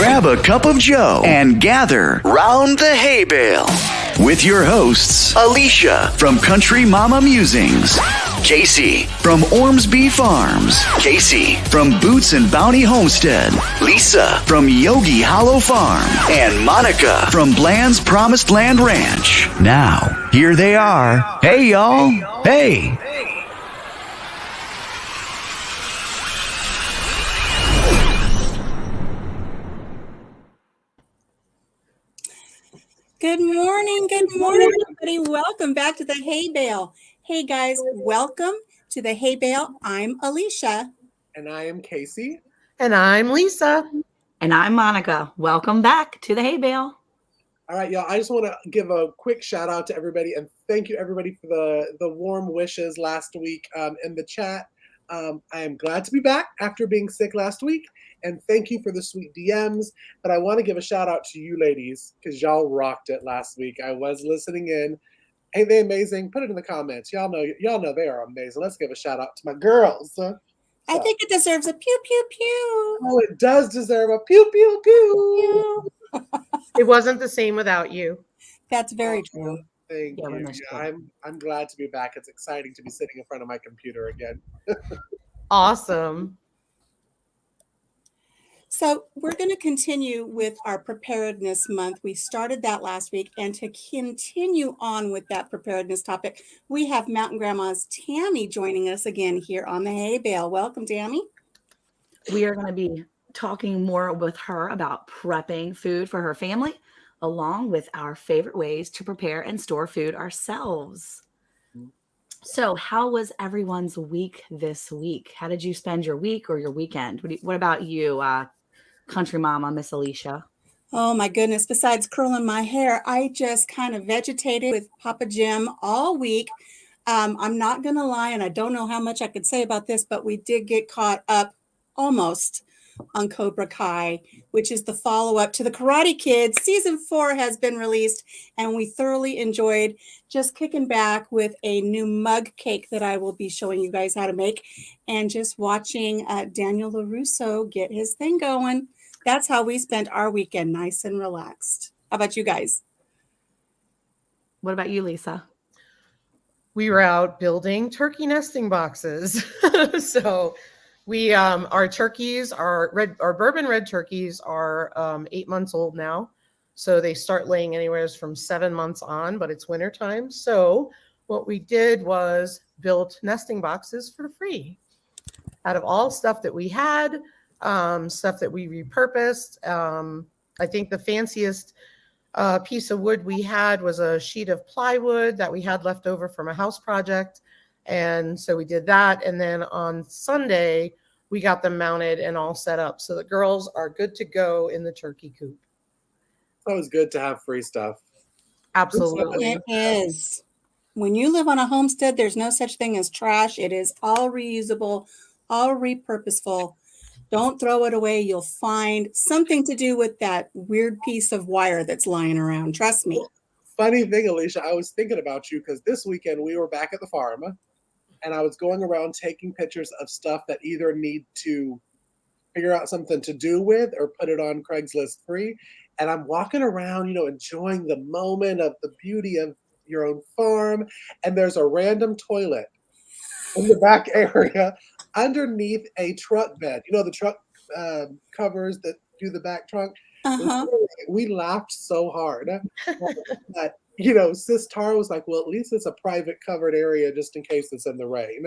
Grab a cup of joe and gather round the hay bale with your hosts, Alicia from Country Mama Musings, Kacy from Ormsby Farms, Cayce from Boots and Bounty Homestead, Lisa from Yogi Hollow Farm, and Monica from Bland's Promised Land Ranch. Now, here they are. Hey, y'all. Hey. Good morning, everybody. Welcome back to the Hay Bale. Hey, guys, welcome to the Hay Bale. I'm Alicia. And I am Kacy. And I'm Lisa. And I'm Monica. Welcome back to the Hay Bale. All right, y'all. I just want to give a quick shout out to everybody and thank you, everybody, for the warm wishes last week in the chat. I am glad to be back after being sick last week. And thank you for the sweet DMs. But I want to give a shout out to you ladies because y'all rocked it last week. I was listening in. Ain't they amazing? Put it in the comments. Y'all know they are amazing. Let's give a shout out to my girls. I think it deserves a pew, pew, pew. Oh, it does deserve a pew, pew, pew. It wasn't the same without you. That's very true. Thank you. Yeah, I'm glad to be back. It's exciting to be sitting in front of my computer again. Awesome. So we're going to continue with our preparedness month. We started that last week, and to continue on with that preparedness topic, we have Mountain Grandma's Tammy joining us again here on the Hay Bale. Welcome, Tammy. We are going to be talking more with her about prepping food for her family, along with our favorite ways to prepare and store food ourselves. So how was everyone's week this week? How did you spend your week or your weekend? What about you, Country Mama, Miss Alicia? Oh my goodness. Besides curling my hair, I just kind of vegetated with Papa Jim all week. I'm not going to lie, and I don't know how much I could say about this, but we did get caught up almost on Cobra Kai, which is the follow-up to the Karate Kid. Season 4 has been released, and we thoroughly enjoyed just kicking back with a new mug cake that I will be showing you guys how to make, and just watching Daniel LaRusso get his thing going. That's how we spent our weekend, nice and relaxed. How about you guys? What about you, Lisa? We were out building turkey nesting boxes. So we our turkeys our bourbon red turkeys are 8 months old now. So they start laying anywhere from 7 months on, but it's winter time. So what we did was built nesting boxes for free out of all stuff that we had, stuff that we repurposed. I think the fanciest piece of wood we had was a sheet of plywood that we had left over from a house project. And so we did that. And then on Sunday, we got them mounted and all set up. So the girls are good to go in the turkey coop. It's always good to have free stuff. Absolutely. It is. When you live on a homestead, there's no such thing as trash. It is all reusable, all repurposeful. Don't throw it away. You'll find something to do with that weird piece of wire that's lying around. Trust me. Funny thing, Alicia, I was thinking about you because this weekend we were back at the farm and I was going around taking pictures of stuff that either need to figure out something to do with or put it on Craigslist free. And I'm walking around, enjoying the moment of the beauty of your own farm. And there's a random toilet in the back area underneath a truck bed. The truck covers that do the back trunk. Uh-huh. We laughed so hard that, Sis Tara was like, well, at least it's a private covered area just in case it's in the rain.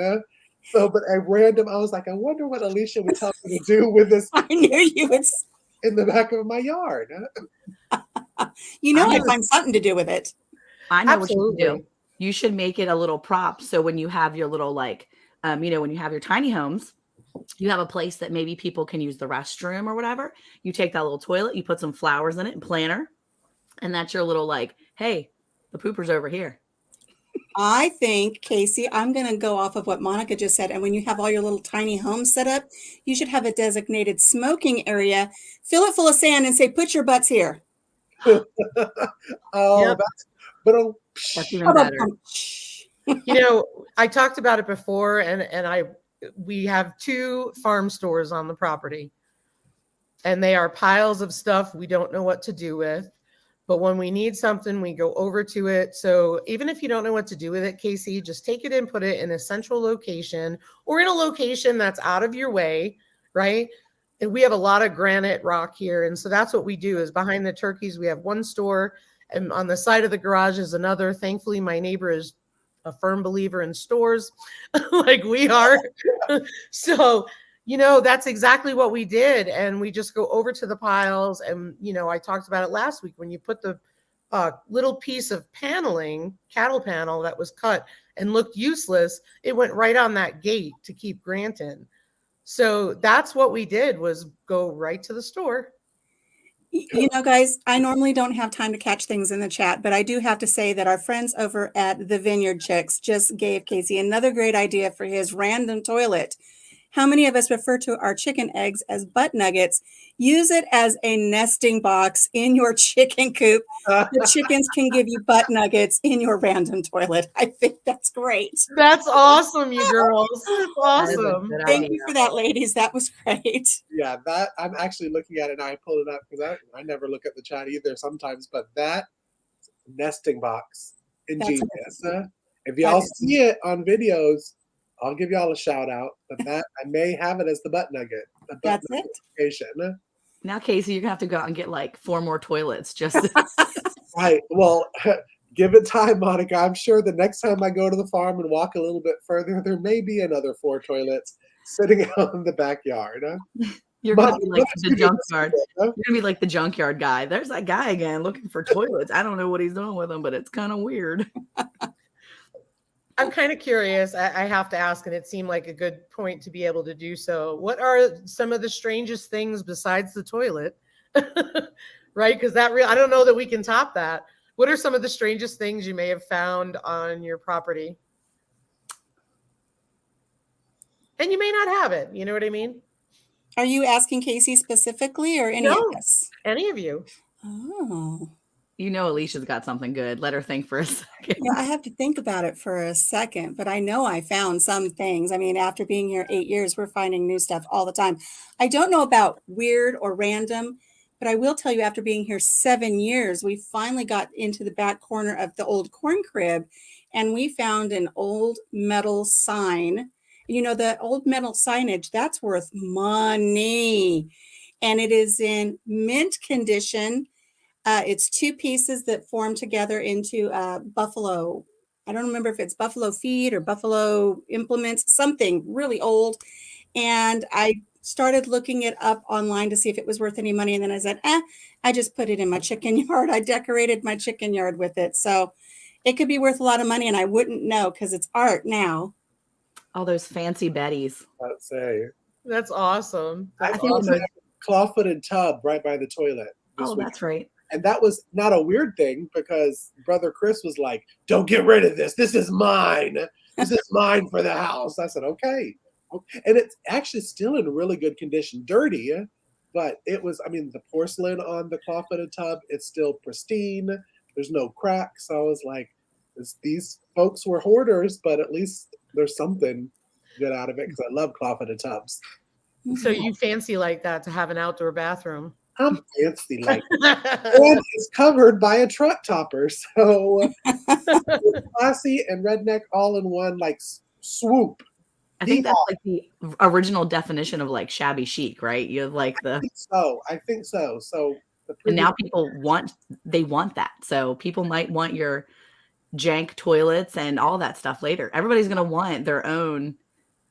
So, but I was like, I wonder what Alicia would tell me to do with this. I knew you would. In the back of my yard. I find something to do with it. I know Absolutely. What you should do. You should make it a little prop. So when you have your little, when you have your tiny homes, you have a place that maybe people can use the restroom or whatever. You take that little toilet, you put some flowers in it and planter. And that's your little hey, the pooper's over here. I think, Kacy, I'm going to go off of what Monica just said. And when you have all your little tiny homes set up, you should have a designated smoking area. Fill it full of sand and say, put your butts here. Yep. That's even better. I talked about it before, and we have 2 farm stores on the property. and they are piles of stuff we don't know what to do with. But when we need something, we go over to it. So even if you don't know what to do with it, Kacy, just take it and put it in a central location or in a location that's out of your way, right? And we have a lot of granite rock here. And so that's what we do is behind the turkeys, we have one store, and on the side of the garage is another. Thankfully, my neighbor is a firm believer in stores like we are. So, that's exactly what we did. And we just go over to the piles. And, I talked about it last week when you put the little piece of paneling, cattle panel that was cut and looked useless, it went right on that gate to keep Grant in. So that's what we did, was go right to the store. Guys, I normally don't have time to catch things in the chat, but I do have to say that our friends over at the Vineyard Chicks just gave Kacy another great idea for his random toilet. How many of us refer to our chicken eggs as butt nuggets? Use it as a nesting box in your chicken coop. The chickens can give you butt nuggets in your random toilet. I think that's great. That's awesome, you girls. That's awesome. Thank you for that, ladies. That was great. Yeah, that I'm actually looking at it, and I pulled it up because I never look at the chat either sometimes, but that nesting box, ingenious. If y'all see it on videos, I'll give y'all a shout out, but that I may have it as the butt nugget. That's it. Location. Now, Kacy, you're gonna have to go out and get like 4 more toilets. Just right. Well, give it time, Monica. I'm sure the next time I go to the farm and walk a little bit further, there may be another 4 toilets sitting out in the backyard. You're gonna be like the junkyard. You're gonna be like the junkyard guy. There's that guy again looking for toilets. I don't know what he's doing with them, but it's kind of weird. I'm kind of curious. I have to ask, and it seemed like a good point to be able to do so. What are some of the strangest things besides the toilet? Right? Because I don't know that we can top that. What are some of the strangest things you may have found on your property? And you may not have it. You know what I mean? Are you asking Kacy specifically or any of us? Any of you. Oh. Alicia's got something good. Let her think for a second. Yeah, I have to think about it for a second, but I know I found some things. I mean, after being here 8 years, we're finding new stuff all the time. I don't know about weird or random, but I will tell you, after being here 7 years, we finally got into the back corner of the old corn crib, and we found an old metal sign. The old metal signage, that's worth money, and it is in mint condition. It's 2 pieces that form together into buffalo. I don't remember if it's buffalo feed or buffalo implements, something really old. And I started looking it up online to see if it was worth any money. And then I said, I just put it in my chicken yard. I decorated my chicken yard with it. So it could be worth a lot of money, and I wouldn't know because it's art now. All those fancy Bettys. I'd say. That's awesome. I think it's a claw-footed tub right by the toilet. That's right. And that was not a weird thing because Brother Chris was like, don't get rid of this. This is mine. This is mine for the house. I said, okay. And it's actually still in really good condition. Dirty, but it was, the porcelain on the claw-footed tub, it's still pristine. There's no cracks. So I was like, these folks were hoarders, but at least there's something good out of it because I love claw-footed tubs. So you fancy like that to have an outdoor bathroom? I'm fancy like that. And it's covered by a truck topper. So classy and redneck all in one, like swoop. I think that's like the original definition of like shabby chic, right? You have like the. I think so. So and now people want that. So people might want your jank toilets and all that stuff later. Everybody's gonna want their own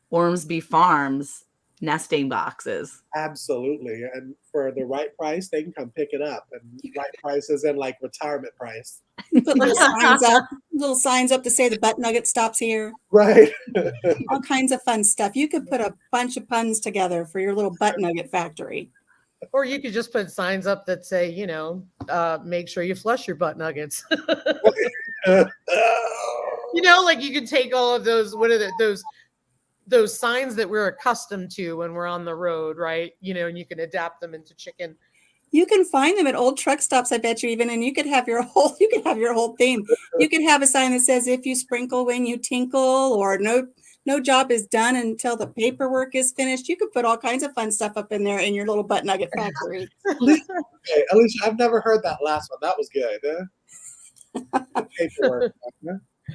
Ormsby Farms nesting boxes. Absolutely. And for the right price, they can come pick it up. And right price is in like retirement price. Put little signs up to say the butt nugget stops here. Right. All kinds of fun stuff. You could put a bunch of puns together for your little butt nugget factory. Or you could just put signs up that say, make sure you flush your butt nuggets. Like you could take all of those, those signs that we're accustomed to when we're on the road, right? And you can adapt them into chicken. You can find them at old truck stops, I bet you even, and you could have your whole theme. You could have a sign that says, if you sprinkle when you tinkle, or no no job is done until the paperwork is finished. You could put all kinds of fun stuff up in there in your little butt nugget factory. Okay, Alicia, I've never heard that last one. That was good. The paperwork.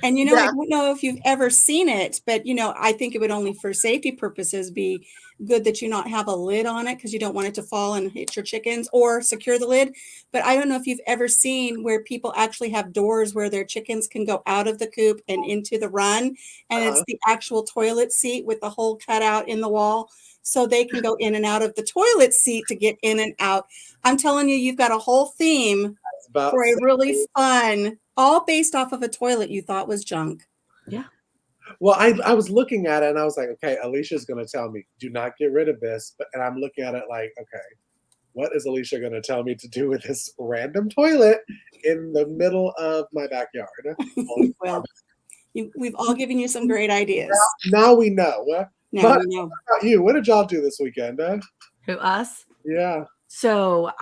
And, you know, I Yeah. don't know if you've ever seen it, but, you know, I think it would only for safety purposes be good that you not have a lid on it because you don't want it to fall and hit your chickens, or secure the lid. But I don't know if you've ever seen where people actually have doors where their chickens can go out of the coop and into the run. And it's the actual toilet seat with the hole cut out in the wall. So they can go in and out of the toilet seat to get in and out. I'm telling you, you've got a whole theme for a really fun, all based off of a toilet you thought was junk. Yeah. Well, I was looking at it and I was like, okay, Alicia's going to tell me, do not get rid of this. And I'm looking at it like, okay, what is Alicia going to tell me to do with this random toilet in the middle of my backyard? Well, we've all given you some great ideas. Now we know. Now we know. What about you? What did y'all do this weekend? Who, us? Yeah. So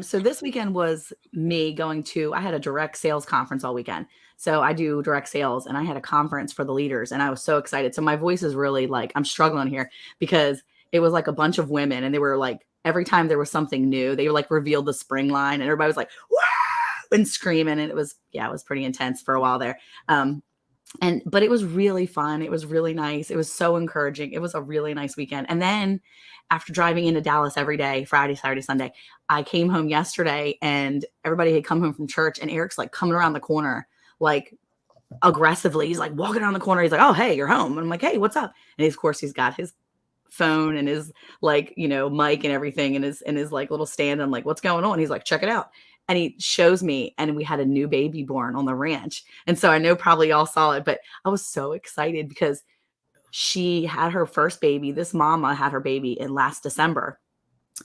so this weekend was me going to, I had a direct sales conference all weekend. So I do direct sales and I had a conference for the leaders and I was so excited. So my voice is really like, I'm struggling here because it was like a bunch of women and they were like, every time there was something new, they like revealed the spring line and everybody was like, wow, and screaming. And it was pretty intense for a while there. But it was really fun. It was really nice. It was so encouraging. It was a really nice weekend. And then after driving into Dallas every day, Friday, Saturday, Sunday, I came home yesterday and everybody had come home from church and Eric's like coming around the corner, like aggressively. He's like walking around the corner. He's like, oh, hey, you're home. And I'm like, hey, what's up? And of course he's got his phone and his like, mic and everything and his like little stand. I'm like, what's going on? He's like, check it out. And he shows me, and we had a new baby born on the ranch. And so I know probably y'all saw it, but I was so excited because she had her first baby. This mama had her baby in last December,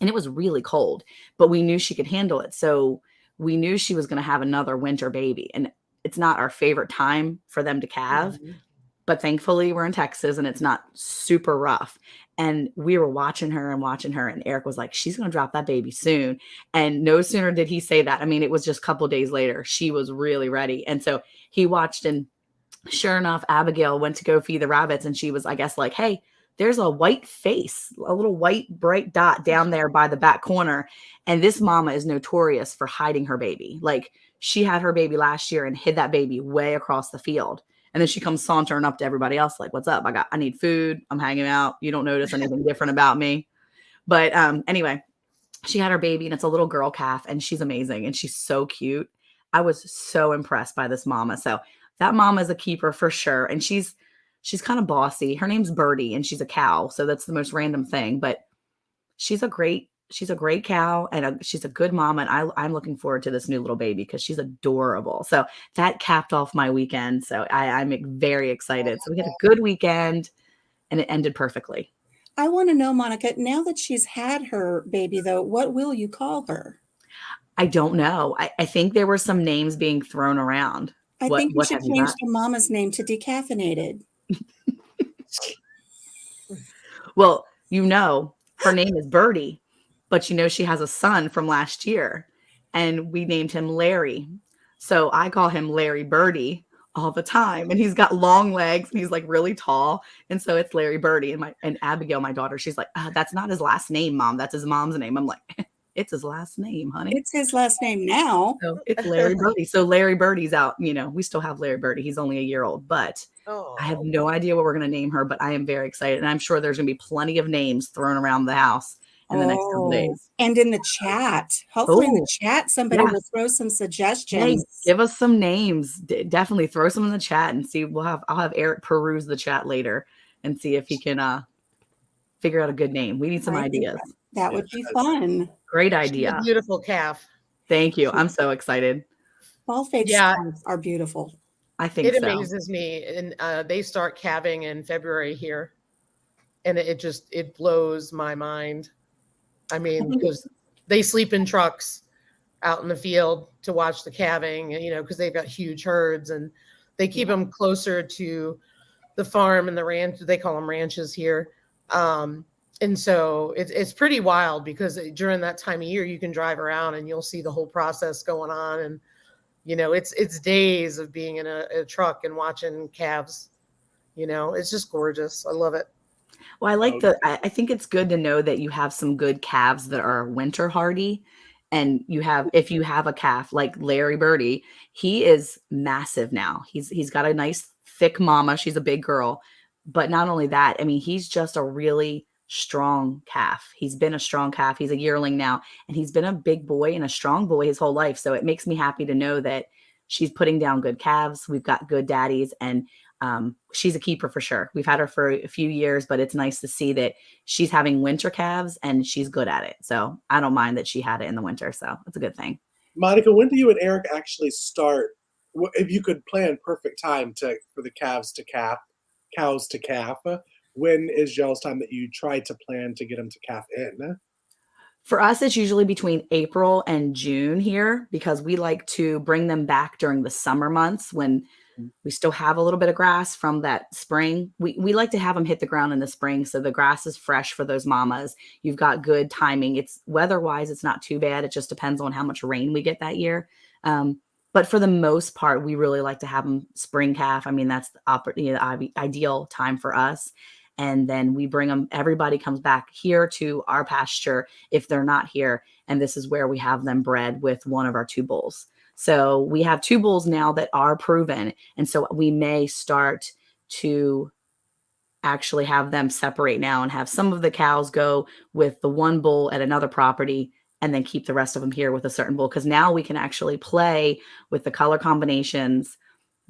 and it was really cold, but we knew she could handle it. So we knew she was going to have another winter baby. And it's not our favorite time for them to calve, but thankfully we're in Texas and it's not super rough. And we were watching her. And Eric was like, she's going to drop that baby soon. And no sooner did he say that. I mean, it was just a couple of days later, she was really ready. And so he watched, and sure enough, Abigail went to go feed the rabbits. And she was, I guess, like, hey, there's a white face, a little white bright dot down there by the back corner. And this mama is notorious for hiding her baby. Like, she had her baby last year and hid that baby way across the field. And then she comes sauntering up to everybody else like, what's up? I need food. I'm hanging out. You don't notice anything different about me. But anyway, she had her baby and it's a little girl calf and she's amazing. And she's so cute. I was so impressed by this mama. So that mama is a keeper for sure. And she's kind of bossy. Her name's Birdie and she's a cow. So that's the most random thing. But she's a great cow and she's a good mom. And I'm looking forward to this new little baby because she's adorable. So that capped off my weekend. So I'm very excited. So we had a good weekend and it ended perfectly. I want to know, Monica, now that she's had her baby, though, what will you call her? I don't know. I think there were some names being thrown around. I think you should change the mama's name to Decaffeinated. Well, her name is Birdie. But she has a son from last year and we named him Larry. So I call him Larry Birdie all the time. And he's got long legs and he's like really tall. And so it's Larry Birdie. And Abigail, my daughter, she's like, that's not his last name, Mom. That's his mom's name. I'm like, it's his last name, honey. It's his last name now. So it's Larry Birdie. So Larry Birdie's out. We still have Larry Birdie. He's only a year old, but I have no idea what we're going to name her, but I am very excited. And I'm sure there's going to be plenty of names thrown around the house in the next couple days. And in the chat, hopefully in the chat, somebody will throw some suggestions. Hey, give us some names. Definitely throw some in the chat and see. I'll have Eric peruse the chat later and see if he can figure out a good name. We need some ideas. That would be fun. Great idea. She's a beautiful calf. Thank you. I'm so excited. Bald-faced calves are beautiful. I think it amazes me. And they start calving in February here. And it blows my mind. I mean, because they sleep in trucks out in the field to watch the calving, because they've got huge herds and they keep them closer to the farm and the ranch. They call them ranches here. And so it's pretty wild because during that time of year, you can drive around and you'll see the whole process going on. And, it's days of being in a truck and watching calves It's just gorgeous. I love it. Well, I think it's good to know that you have some good calves that are winter hardy. And if you have a calf like Larry Birdie, he is massive now. He's got a nice thick mama. She's a big girl. But not only that, I mean, he's just a really strong calf. He's been a strong calf. He's a yearling now, and he's been a big boy and a strong boy his whole life. So it makes me happy to know that she's putting down good calves. We've got good daddies, and she's a keeper for sure. We've had her for a few years, but it's nice to see that she's having winter calves and she's good at it. So I don't mind that she had it in the winter. So it's a good thing. Monica, when do you and Eric actually start? If you could plan perfect time for the cows to calf, when is y'all's time that you try to plan to get them to calf in? For us, it's usually between April and June here because we like to bring them back during the summer months when we still have a little bit of grass from that spring. We like to have them hit the ground in the spring so the grass is fresh for those mamas. You've got good timing. It's weather-wise, it's not too bad. It just depends on how much rain we get that year. But for the most part, we really like to have them spring calf. I mean, that's the ideal time for us. And then we bring them, everybody comes back here to our pasture if they're not here. And this is where we have them bred with one of our 2 bulls. So we have 2 bulls now that are proven. And so we may start to actually have them separate now and have some of the cows go with the 1 bull at another property and then keep the rest of them here with a certain bull. Because now we can actually play with the color combinations,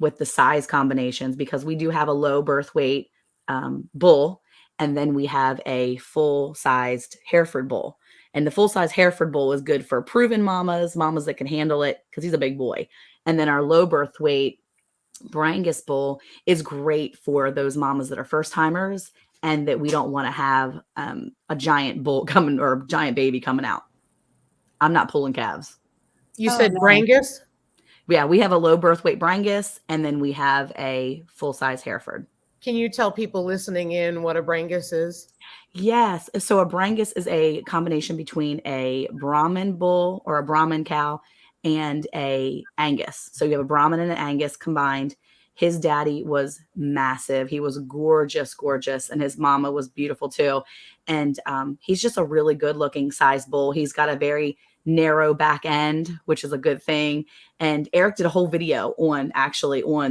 with the size combinations, because we do have a low birth weight bull. And then we have a full-sized Hereford bull. And the full-size Hereford bull is good for proven mamas that can handle it because he's a big boy. And then our low birth weight Brangus bull is great for those mamas that are first-timers and that we don't want to have a giant bull coming or a giant baby coming out. I'm not pulling calves. You said no. Brangus? Yeah, we have a low birth weight Brangus, and then we have a full-size Hereford. Can you tell people listening in what a Brangus is? Yes. So a Brangus is a combination between a Brahman bull or a Brahman cow and a Angus. So you have a Brahman and an Angus combined. His daddy was massive. He was gorgeous, gorgeous. And his mama was beautiful too. And he's just a really good looking size bull. He's got a very narrow back end, which is a good thing. And Eric did a whole video on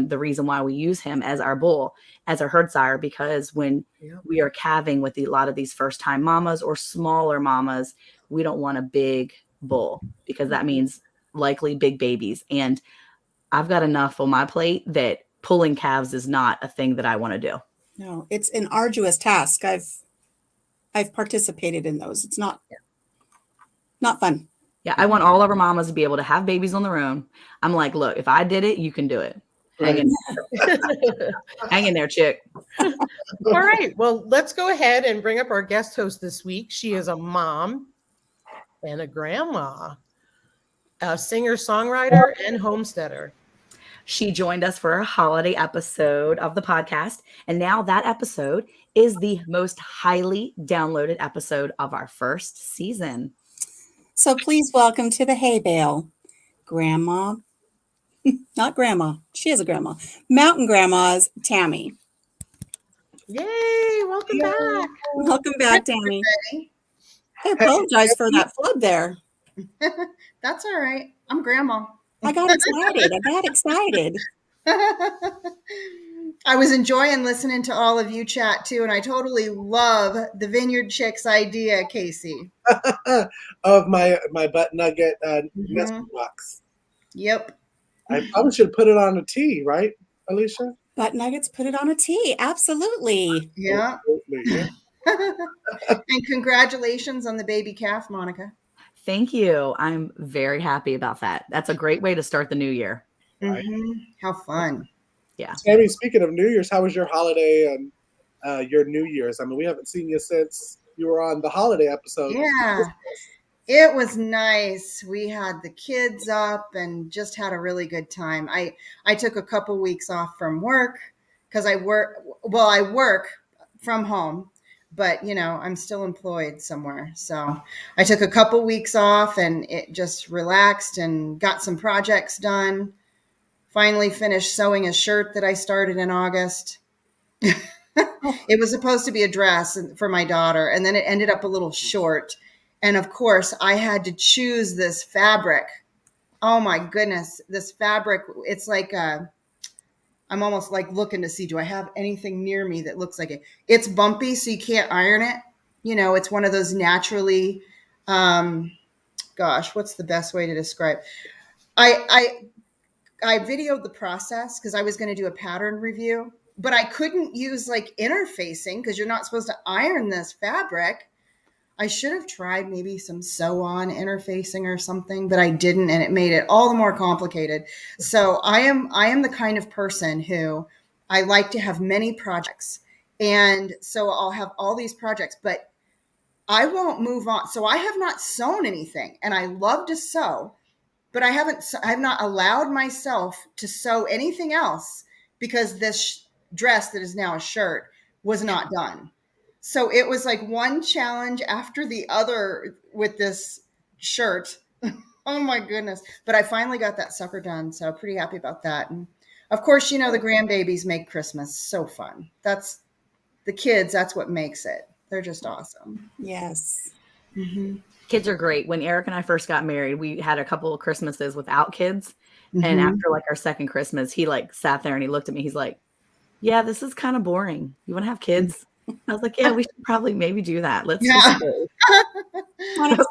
the reason why we use him as our bull, as our herd sire, because when we are calving with a lot of these first time mamas or smaller mamas, we don't want a big bull because that means likely big babies. And I've got enough on my plate that pulling calves is not a thing that I want to do. No, it's an arduous task. I've participated in those. It's not fun. Yeah, I want all of our mamas to be able to have babies on their own. I'm like, look, if I did it, you can do it. Hang in there, chick. All right. Well, let's go ahead and bring up our guest host this week. She is a mom and a grandma, a singer-songwriter and homesteader. She joined us for a holiday episode of the podcast. And now that episode is the most highly downloaded episode of our first season. So please welcome to the hay bale, Grandma, not Grandma, she is a grandma, Mountain Grandma's Tammy. Yay, welcome back. Welcome back, Tammy. I apologize for that flood there. That's all right. I'm Grandma. I got excited. I was enjoying listening to all of you chat too, and I totally love the Vineyard Chicks idea, Kacy. Of my butt nugget nesting box. Yep. I probably should put it on a tea, right, Alicia? Butt nuggets, put it on a tea. Absolutely. Yeah. Absolutely. And congratulations on the baby calf, Monica. Thank you. I'm very happy about that. That's a great way to start the new year. Right. How fun. Yeah. Tammy, speaking of New Year's, how was your holiday and your New Year's? I mean, we haven't seen you since you were on the holiday episode. Yeah. It was nice. We had the kids up and just had a really good time. I took a couple weeks off from work because I work from home, but I'm still employed somewhere. So I took a couple weeks off and it just relaxed and got some projects done. Finally finished sewing a shirt that I started in August. It was supposed to be a dress for my daughter, and then it ended up a little short. And of course, I had to choose this fabric. Oh my goodness, this fabric, it's like I'm almost like looking to see, do I have anything near me that looks like it? It's bumpy, so you can't iron it. You know, it's one of those naturally, gosh, what's the best way to describe? I videoed the process because I was going to do a pattern review, but I couldn't use like interfacing because you're not supposed to iron this fabric. I should have tried maybe some sew-on interfacing or something, but I didn't, and it made it all the more complicated. So I am the kind of person who I like to have many projects. And so I'll have all these projects, but I won't move on. So I have not sewn anything, and I love to sew, but I have not allowed myself to sew anything else because this dress that is now a shirt was not done. So it was like one challenge after the other with this shirt. Oh my goodness. But I finally got that sucker done. So pretty happy about that. And of course, you know, the grandbabies make Christmas so fun. That's the kids. That's what makes it. They're just awesome. Yes. Mm-hmm. Kids are great. When Eric and I first got married, we had a couple of Christmases without kids. Mm-hmm. And after like our second Christmas, he like sat there and he looked at me. He's like, yeah, this is kind of boring. You want to have kids? I was like, yeah, we should probably maybe do that. Let's just go.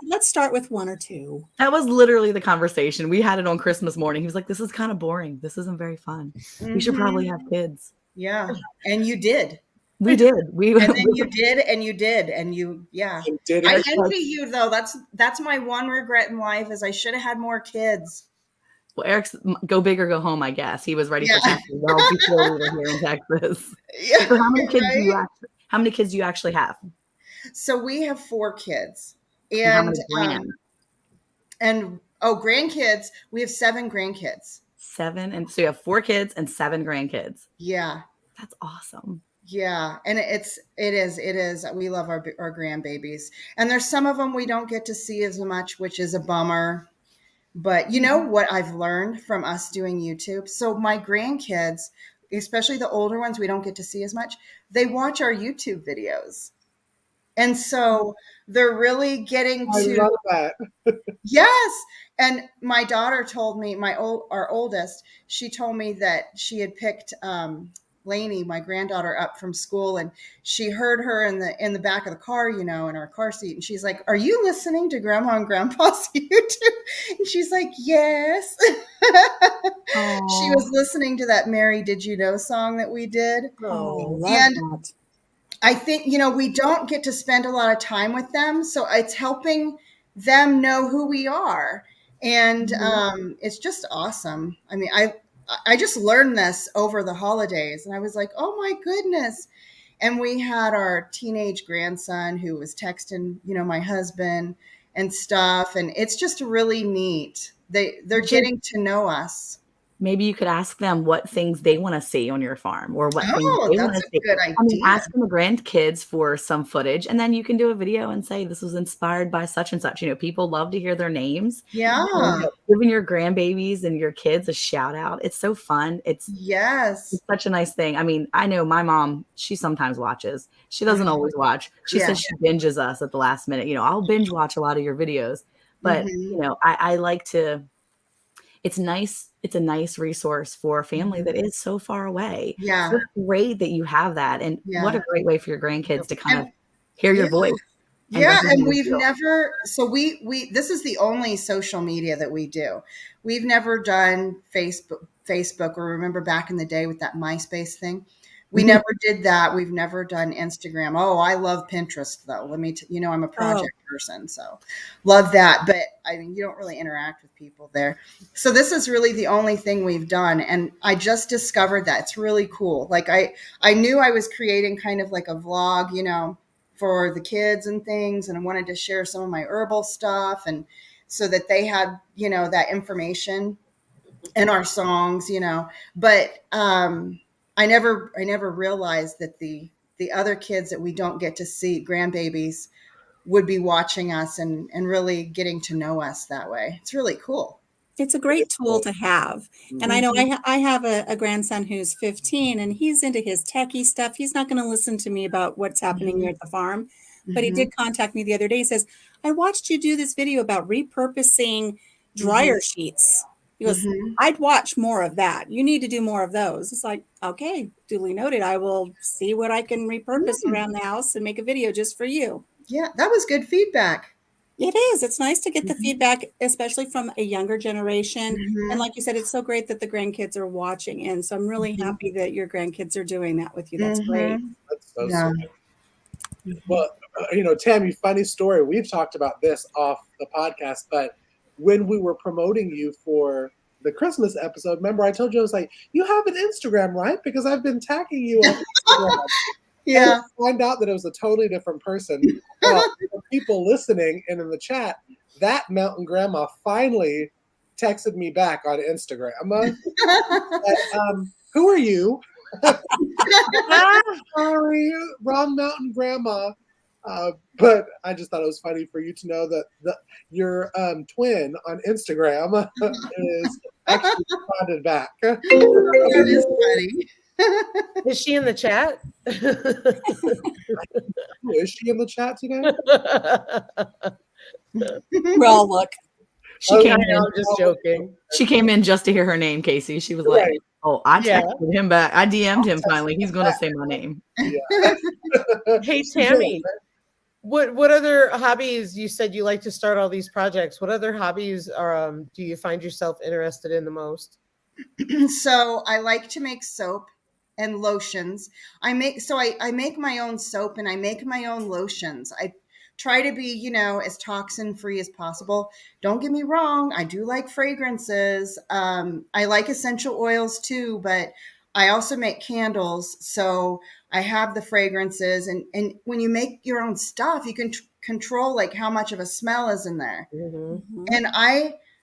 Let's start with one or two. That was literally the conversation. We had it on Christmas morning. He was like, this is kind of boring. This isn't very fun. We should probably have kids. Yeah. And you did. We did. And then you did, and you did, and you, yeah. You did I it. envy you though. That's my one regret in life is I should have had more kids. Well, Eric's go big or go home, I guess. He was ready for Texas well before we were here in Texas. Yeah, so how many kids do you actually have? So we have 4 kids. And how many grands? Grandkids, we have 7 grandkids. 7, and so you have 4 kids and 7 grandkids. Yeah. That's awesome. Yeah, and it is. We love our grandbabies, and there's some of them we don't get to see as much, which is a bummer. But you know what I've learned from us doing YouTube? So my grandkids, especially the older ones, we don't get to see as much. They watch our YouTube videos, and so they're really getting to. I love that. Yes, and my daughter told me, our oldest, she told me that she had picked Lainey, my granddaughter, up from school, and she heard her in the back of the car, you know, in our car seat, and she's like, "Are you listening to Grandma and Grandpa's YouTube?" And she's like, "Yes." She was listening to that "Mary, Did You Know" song that we did. Oh, and that. I think, you know, we don't get to spend a lot of time with them, so it's helping them know who we are, and it's just awesome. I mean, I just learned this over the holidays, and I was like, oh my goodness. And we had our teenage grandson who was texting, you know, my husband and stuff. And it's just really neat. They're getting to know us. Maybe you could ask them what things they want to see on your farm, or what things they want to see. Good idea. I mean, ask them the grandkids for some footage, and then you can do a video and say this was inspired by such and such. You know, people love to hear their names. Yeah. Giving your grandbabies and your kids a shout out. It's so fun. It's such a nice thing. I mean, I know my mom, she sometimes watches. She doesn't always watch. She says she binges us at the last minute. You know, I'll binge watch a lot of your videos, but you know, I like to. It's nice. It's a nice resource for a family that is so far away. Yeah. So it's great that you have that. And what a great way for your grandkids to kind of hear your voice. And we've never, so we this is the only social media that we do. We've never done Facebook, or remember back in the day with that MySpace thing. We never did that. We've never done Instagram. Oh, I love Pinterest though. Let me, you know, I'm a project person, so love that. But I mean, you don't really interact with people there. So this is really the only thing we've done. And I just discovered that it's really cool. Like I knew I was creating kind of like a vlog, you know, for the kids and things. And I wanted to share some of my herbal stuff, and so that they had, you know, that information and our songs, you know, but, I never realized that the other kids that we don't get to see, grandbabies, would be watching us and really getting to know us that way. It's really cool. It's a great tool to have. And I know I have a grandson who's 15 and he's into his techie stuff. He's not going to listen to me about what's happening here at the farm, but he did contact me the other day. He says, I watched you do this video about repurposing dryer sheets. He goes, I'd watch more of that. You need to do more of those. It's like, okay, duly noted. I will see what I can repurpose around the house and make a video just for you. Yeah, that was good feedback. It is. It's nice to get the feedback, especially from a younger generation. And like you said, it's so great that the grandkids are watching. And so I'm really happy that your grandkids are doing that with you. That's great. That's so Yeah. sweet. Well, Tammy, funny story. We've talked about this off the podcast, but when we were promoting you for the Christmas episode, remember I told you, I was like, you have an Instagram, right? Because I've been tagging you on Instagram. Yeah. And find out that it was a totally different person. For people listening and in the chat, that mountain grandma finally texted me back on Instagram. Who are you? Sorry, wrong mountain grandma. But I just thought it was funny for you to know that your twin on Instagram is actually responded back. That is funny. Is she in the chat? Is she in the chat today? Well, look. She came in. I'm just joking. She came in just to hear her name, Cayce. She was like, Right. "Oh, I texted him back. I DM'd him finally. He's going to say my name." Yeah. Hey, Tammy, what other hobbies? You said you like to start all these projects. What other hobbies do you find yourself interested in the most? So I like to make soap and lotions. I make my own soap and I make my own lotions. I try to be, as toxin free as possible. Don't get me wrong. I do like fragrances. I like essential oils too, but I also make candles. So I have the fragrances and when you make your own stuff, you can control like how much of a smell is in there. And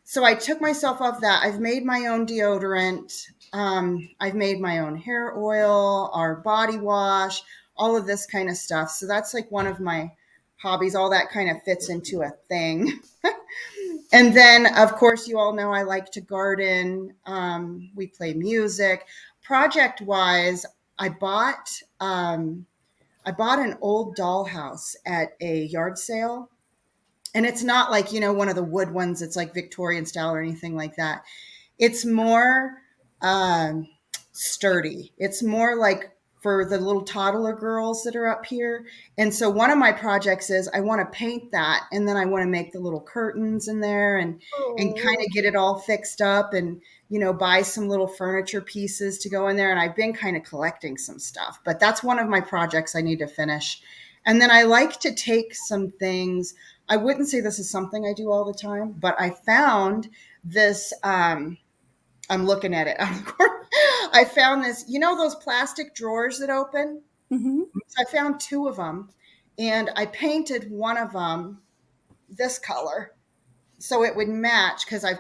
so I took myself off that. I've made my own deodorant. I've made my own hair oil, our body wash, all of this kind of stuff. So that's like one of my hobbies. All that kind of fits into a thing. And then, of course, you all know I like to garden. We play music. Project-wise, I bought an old dollhouse at a yard sale. And it's not like, one of the wood ones. It's like Victorian style or anything like that. It's more sturdy. It's more like for the little toddler girls that are up here. And so one of my projects is I want to paint that. And then I want to make the little curtains in there and kind of get it all fixed up and, buy some little furniture pieces to go in there. And I've been kind of collecting some stuff, but that's one of my projects I need to finish. And then I like to take some things. I wouldn't say this is something I do all the time, but I found this, I'm looking at it. I found this, those plastic drawers that open? So I found 2 of them and I painted one of them this color so it would match because I've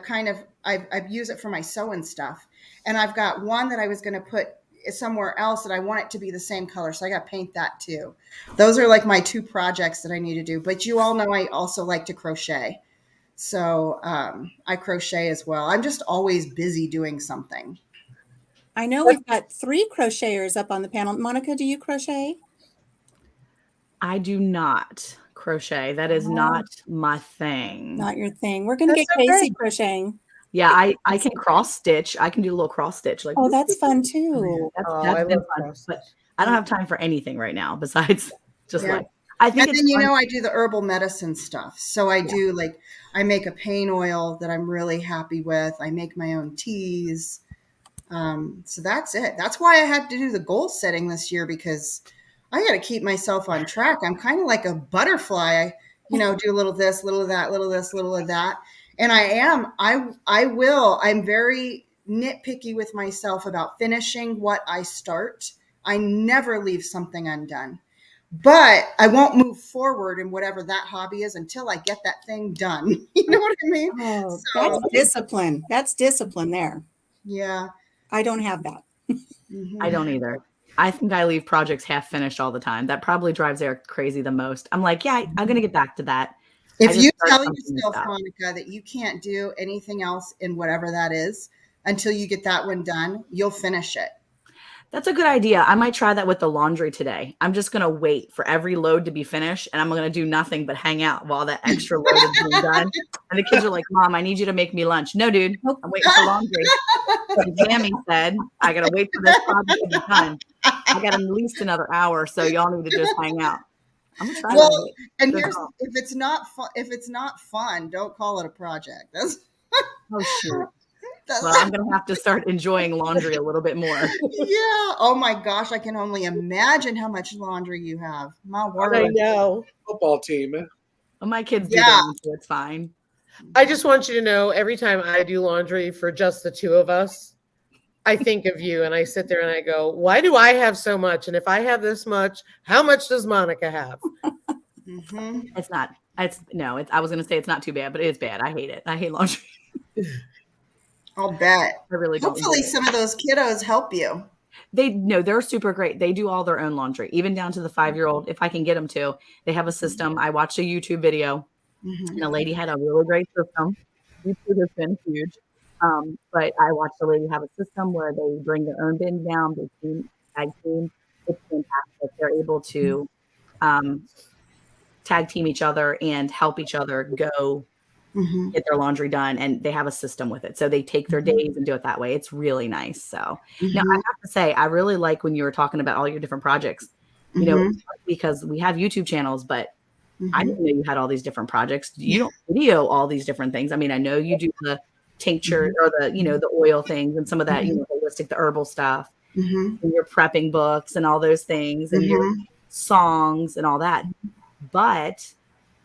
used it for my sewing stuff. And I've got one that I was going to put somewhere else that I want it to be the same color. So I got to paint that too. Those are like my 2 projects that I need to do. But you all know I also like to crochet. So I crochet as well. I'm just always busy doing something. I know we've got 3 crocheters up on the panel. Monica, do you crochet? I do not crochet. That is not my thing. Not your thing. We're going to get Kacy crocheting. Yeah, I can cross stitch. I can do a little cross stitch. Like, that's fun too. That's been fun. But I don't have time for anything right now besides just like I think. And then I do the herbal medicine stuff. So I do I make a pain oil that I'm really happy with. I make my own teas. So that's it. That's why I had to do the goal setting this year because I got to keep myself on track. I'm kind of like a butterfly. Do a little this, little of that, little this, little of that. And I'm very nitpicky with myself about finishing what I start. I never leave something undone, but I won't move forward in whatever that hobby is until I get that thing done. You know what I mean? Oh, that's discipline. That's discipline there. Yeah. I don't have that. I don't either. I think I leave projects half finished all the time. That probably drives Eric crazy the most. I'm like, I'm going to get back to that. If you start tell something yourself, like that. Monica, that you can't do anything else in whatever that is until you get that one done, you'll finish it. That's a good idea. I might try that with the laundry today. I'm just going to wait for every load to be finished, and I'm going to do nothing but hang out while that extra load is being done. And the kids are like, Mom, I need you to make me lunch. No, dude, I'm waiting for laundry. And Tammy said, I got to wait for this project to be done. I got at least another hour, so y'all need to just hang out. I'm going to try Well, that. and Good here's call. if it's not fun, don't call it a project. That's Oh, shoot. Well, I'm going to have to start enjoying laundry a little bit more. Yeah. Oh my gosh, I can only imagine how much laundry you have. My word. I know. Football team. Well, my kids do Yeah. that, so it's fine. I just want you to know every time I do laundry for just the two of us, I think of you and I sit there and I go, why do I have so much? And if I have this much, how much does Monica have? Mm-hmm. I was going to say it's not too bad, but it is bad. I hate it. I hate laundry. I'll bet. I really don't. Hopefully some of those kiddos help you. They're super great. They do all their own laundry, even down to the 5-year-old. If I can get them to, they have a system. I watched a YouTube video Mm-hmm. and a lady had a really great system. YouTube has been huge. But I watched a lady have a system where they bring their own bin down, they tag team. It's fantastic. They're able to tag team each other and help each other go Mm-hmm. get their laundry done, and they have a system with it. So they take their days and do it that way. It's really nice. So now I have to say, I really like when you were talking about all your different projects, you know, because we have YouTube channels, but I didn't know you had all these different projects. You don't video all these different things. I mean, I know you do the tincture or the, you know, the oil things and some of that, you know, holistic, the herbal stuff, and your prepping books and all those things and your songs and all that. But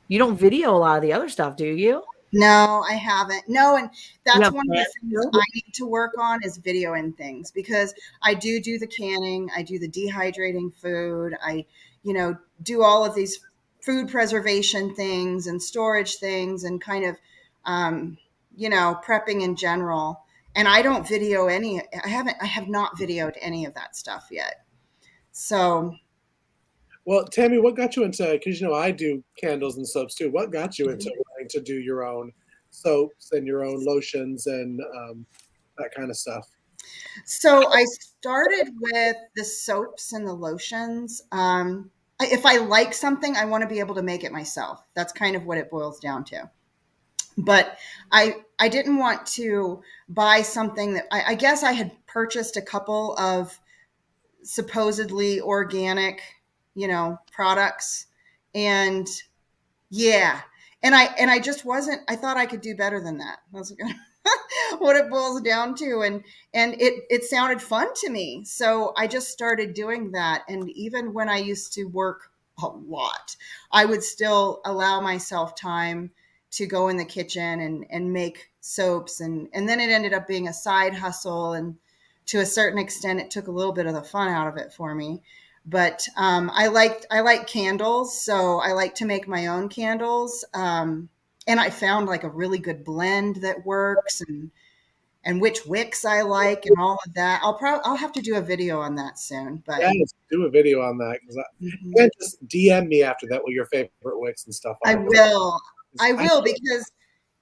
you don't video a lot of the other stuff, do you? No, I haven't. No, and that's have one of the plans things to? I need to work on is videoing things, because I do the canning, I do the dehydrating food, I, you know, do all of these food preservation things and storage things and kind of, you know, prepping in general. And I don't video I have not videoed any of that stuff yet. So. Well, Tammy, what got you into, because, you know, I do candles and soaps too. What got you into wanting to do your own soaps and your own lotions and that kind of stuff? So I started with the soaps and the lotions. If I like something, I want to be able to make it myself. That's kind of what it boils down to. But I didn't want to buy something that I guess I had purchased a couple of supposedly organic, you know, products, and yeah, and I just wasn't. I thought I could do better than that. That's what it boils down to, and it sounded fun to me, so I just started doing that. And even when I used to work a lot, I would still allow myself time to go in the kitchen and make soaps, and then it ended up being a side hustle, and to a certain extent, it took a little bit of the fun out of it for me. But I like candles, so I like to make my own candles. And I found like a really good blend that works, and which wicks I like, and all of that. I'll have to do a video on that soon. But yeah, let's do a video on that, because you can just DM me after that with your favorite wicks and stuff. I will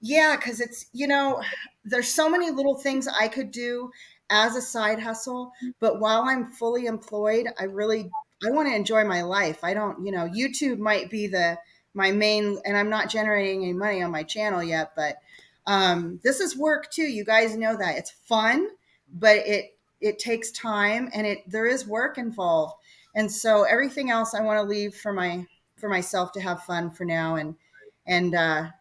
because it's, you know, there's so many little things I could do as a side hustle, but while I'm fully employed, I want to enjoy my life. I don't, you know, YouTube might be my main, and I'm not generating any money on my channel yet, but this is work too. You guys know that it's fun, but it takes time, and there is work involved. And so everything else I want to leave for myself to have fun for now, and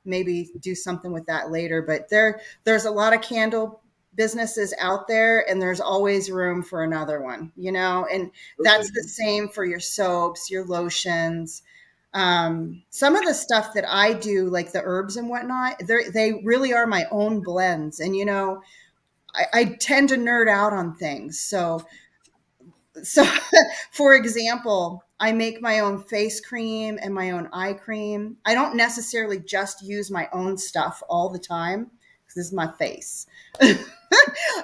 maybe do something with that later. But there's a lot of candle businesses out there, and there's always room for another one, you know, and that's the same for your soaps, your lotions. Some of the stuff that I do, like the herbs and whatnot, they really are my own blends. And, you know, I tend to nerd out on things. So for example, I make my own face cream and my own eye cream. I don't necessarily just use my own stuff all the time, because this is my face.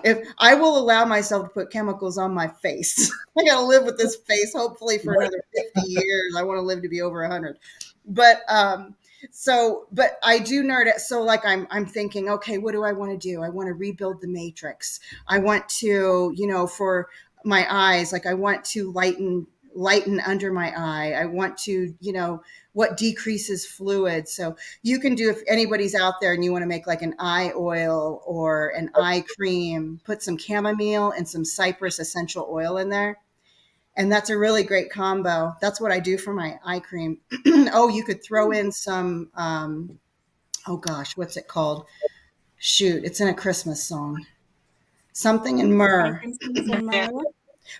If I will allow myself to put chemicals on my face, I got to live with this face, hopefully for another 50 years. I want to live to be over 100. But So, but I do nerd it. So like I'm thinking, okay, what do I want to do? I want to rebuild the matrix. I want to, for my eyes, like I want to lighten under my eye. I want to, what decreases fluid. So you can do, if anybody's out there and you want to make like an eye oil or an eye cream, put some chamomile and some cypress essential oil in there. And that's a really great combo. That's what I do for my eye cream. Oh, you could throw in some, oh gosh, what's it called? Shoot, it's in a Christmas song. Something in myrrh.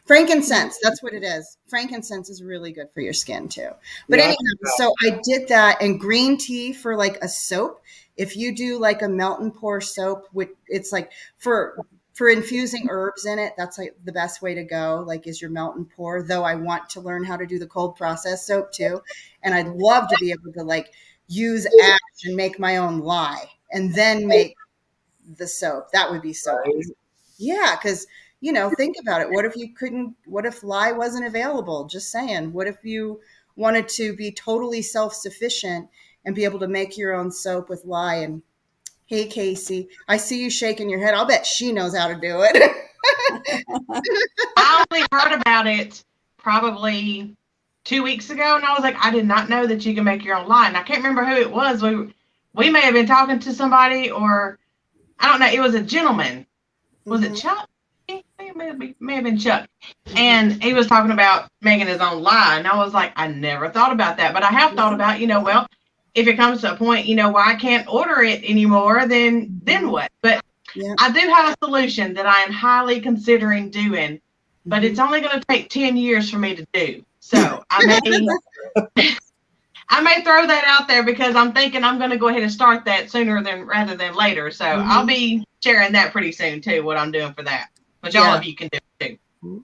Frankincense, that's what it is. Frankincense is really good for your skin too. But anyhow, so I did that, and green tea for like a soap. If you do like a melt and pour soap, it's like for infusing herbs in it, that's like the best way to go, like is your melt and pour. Though I want to learn how to do the cold process soap too. And I'd love to be able to like use ash and make my own lye and then make the soap. That would be so awesome. Yeah, because think about it. What if lye wasn't available? Just saying. What if you wanted to be totally self-sufficient and be able to make your own soap with lye? And hey, Kacy, I see you shaking your head. I'll bet she knows how to do it. I only heard about it probably 2 weeks ago, and I was like, I did not know that you can make your own lye. And I can't remember who it was. We may have been talking to somebody, or I don't know. It was a gentleman. Was it Chuck? It may have been Chuck. And he was talking about making his own lye. And I was like, I never thought about that. But I have thought about, well, if it comes to a point, where I can't order it anymore, then what? But I do have a solution that I am highly considering doing, but it's only going to take 10 years for me to do. So I may throw that out there because I'm thinking I'm going to go ahead and start that rather than later. So I'll be sharing that pretty soon too, what I'm doing for that, which all of you can do too.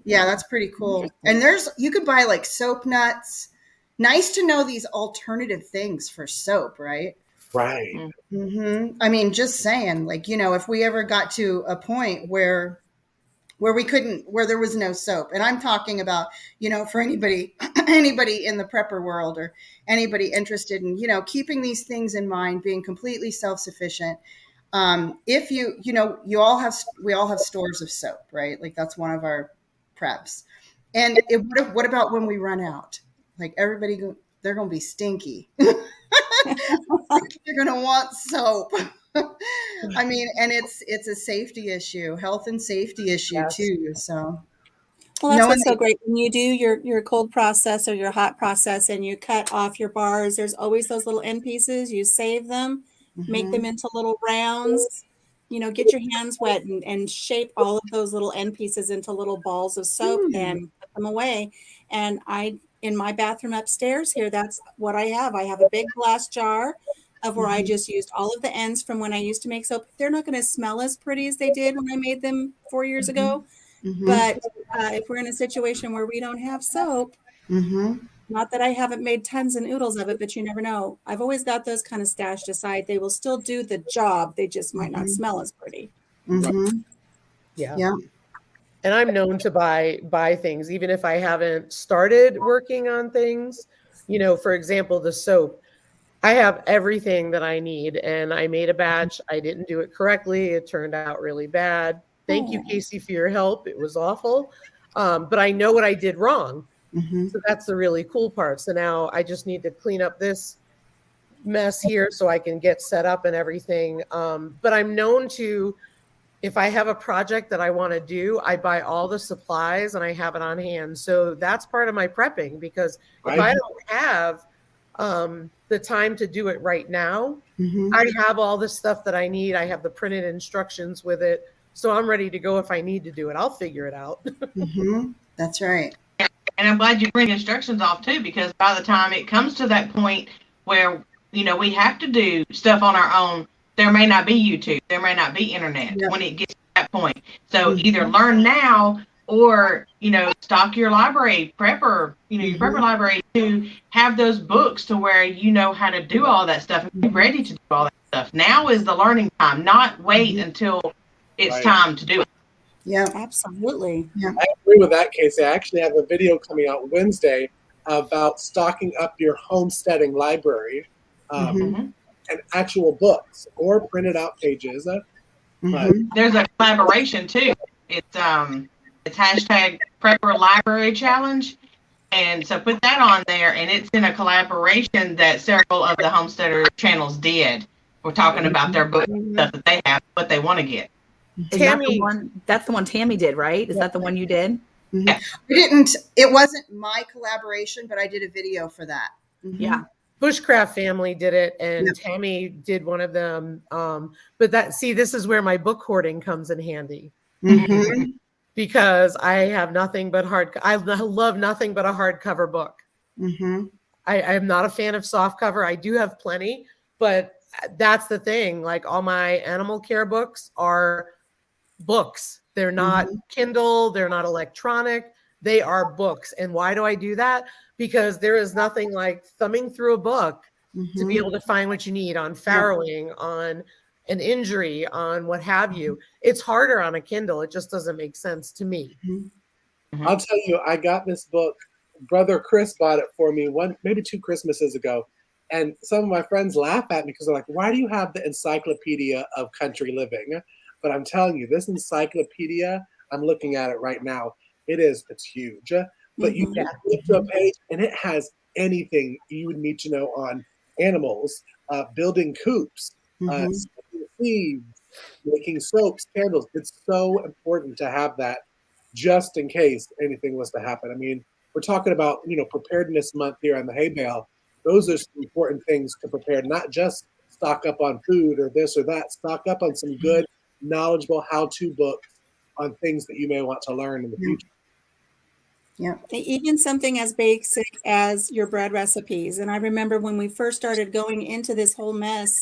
Yeah, that's pretty cool. And you could buy like soap nuts. Nice to know these alternative things for soap, right? Right. Mm-hmm. I mean, just saying, like, if we ever got to a point where there was no soap, and I'm talking about, for anybody in the prepper world or anybody interested in, keeping these things in mind, being completely self-sufficient. If we all have stores of soap, right? Like that's one of our preps. And what about when we run out? Like they're going to be stinky. They're going to want soap. I mean, and it's a safety issue, health and safety issue too. So, well, that's what's so great when you do your cold process or your hot process, and you cut off your bars. There's always those little end pieces. You save them, make them into little rounds. Get your hands wet and shape all of those little end pieces into little balls of soap and put them away. And in my bathroom upstairs here, that's what I have. I have a big glass jar of where I just used all of the ends from when I used to make soap. They're not going to smell as pretty as they did when I made them 4 years ago. But if we're in a situation where we don't have soap, not that I haven't made tons and oodles of it, but you never know. I've always got those kind of stashed aside. They will still do the job. They just might not smell as pretty. Yeah. And I'm known to buy things, even if I haven't started working on things. For example, the soap. I have everything that I need, and I made a batch. I didn't do it correctly. It turned out really bad. Thank you, Kacy, for your help. It was awful. But I know what I did wrong. So that's the really cool part. So now I just need to clean up this mess here so I can get set up and everything. But I'm known to, if I have a project that I want to do, I buy all the supplies and I have it on hand. So that's part of my prepping, because if I don't have the time to do it right now, I have all the stuff that I need. I have the printed instructions with it. So I'm ready to go if I need to do it. I'll figure it out. That's right. And I'm glad you bring instructions off too, because by the time it comes to that point where, we have to do stuff on our own, there may not be YouTube, there may not be internet when it gets to that point. So either learn now or, stock your library prepper, your prepper library to have those books to where you know how to do all that stuff and be ready to do all that stuff. Now is the learning time, not wait until it's time to do it. Yeah, absolutely. Yeah. I agree with that, Kacy. I actually have a video coming out Wednesday about stocking up your homesteading library. and actual books or printed out pages. There's a collaboration too. It's hashtag Prepper Library Challenge. And so put that on there, and it's in a collaboration that several of the homesteader channels did. We're talking about their book stuff that they have, what they want to get. Tammy, that's the one Tammy did, right? Is that the one you did? Yeah. It wasn't my collaboration, but I did a video for that. Yeah. Bushcraft Family did it, and Tammy did one of them. But this is where my book hoarding comes in handy. Because I have nothing but I love nothing but a hardcover book. I am not a fan of soft cover. I do have plenty, but that's the thing. Like, all my animal care books are books. They're not Kindle. They're not electronic. They are books. And why do I do that? Because there is nothing like thumbing through a book to be able to find what you need on farrowing, on an injury, on what have you. It's harder on a Kindle. It just doesn't make sense to me. I'll tell you, I got this book. Brother Chris bought it for me maybe 2 Christmases ago. And some of my friends laugh at me because they're like, why do you have the encyclopedia of country living? But I'm telling you, this encyclopedia, I'm looking at it right now. It's huge. But you can flip to a page and it has anything you would need to know on animals, building coops, seeds, making soaps, candles. It's so important to have that just in case anything was to happen. I mean, we're talking about, preparedness month here on the hay bale. Those are some important things to prepare, not just stock up on food or this or that. Stock up on some good, knowledgeable how-to books on things that you may want to learn in the future. Yeah, even something as basic as your bread recipes. And I remember when we first started going into this whole mess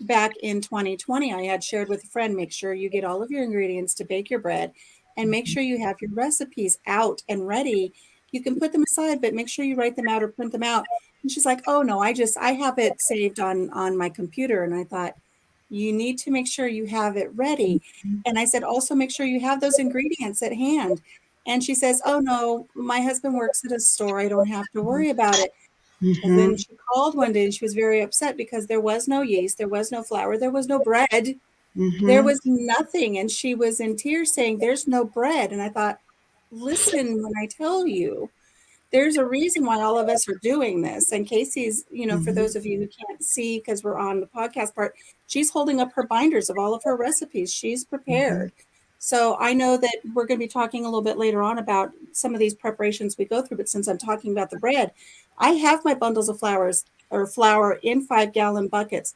back in 2020, I had shared with a friend, make sure you get all of your ingredients to bake your bread and make sure you have your recipes out and ready. You can put them aside, but make sure you write them out or print them out. And she's like, oh no, I have it saved on my computer. And I thought, you need to make sure you have it ready. And I said, also make sure you have those ingredients at hand. And she says, oh no, my husband works at a store. I don't have to worry about it. And then she called one day and she was very upset because there was no yeast, there was no flour, there was no bread, there was nothing. And she was in tears saying, there's no bread. And I thought, listen, when I tell you, there's a reason why all of us are doing this. And Casey's, for those of you who can't see because we're on the podcast part, she's holding up her binders of all of her recipes. She's prepared. So I know that we're going to be talking a little bit later on about some of these preparations we go through. But since I'm talking about the bread, I have my bundles of flour in 5-gallon buckets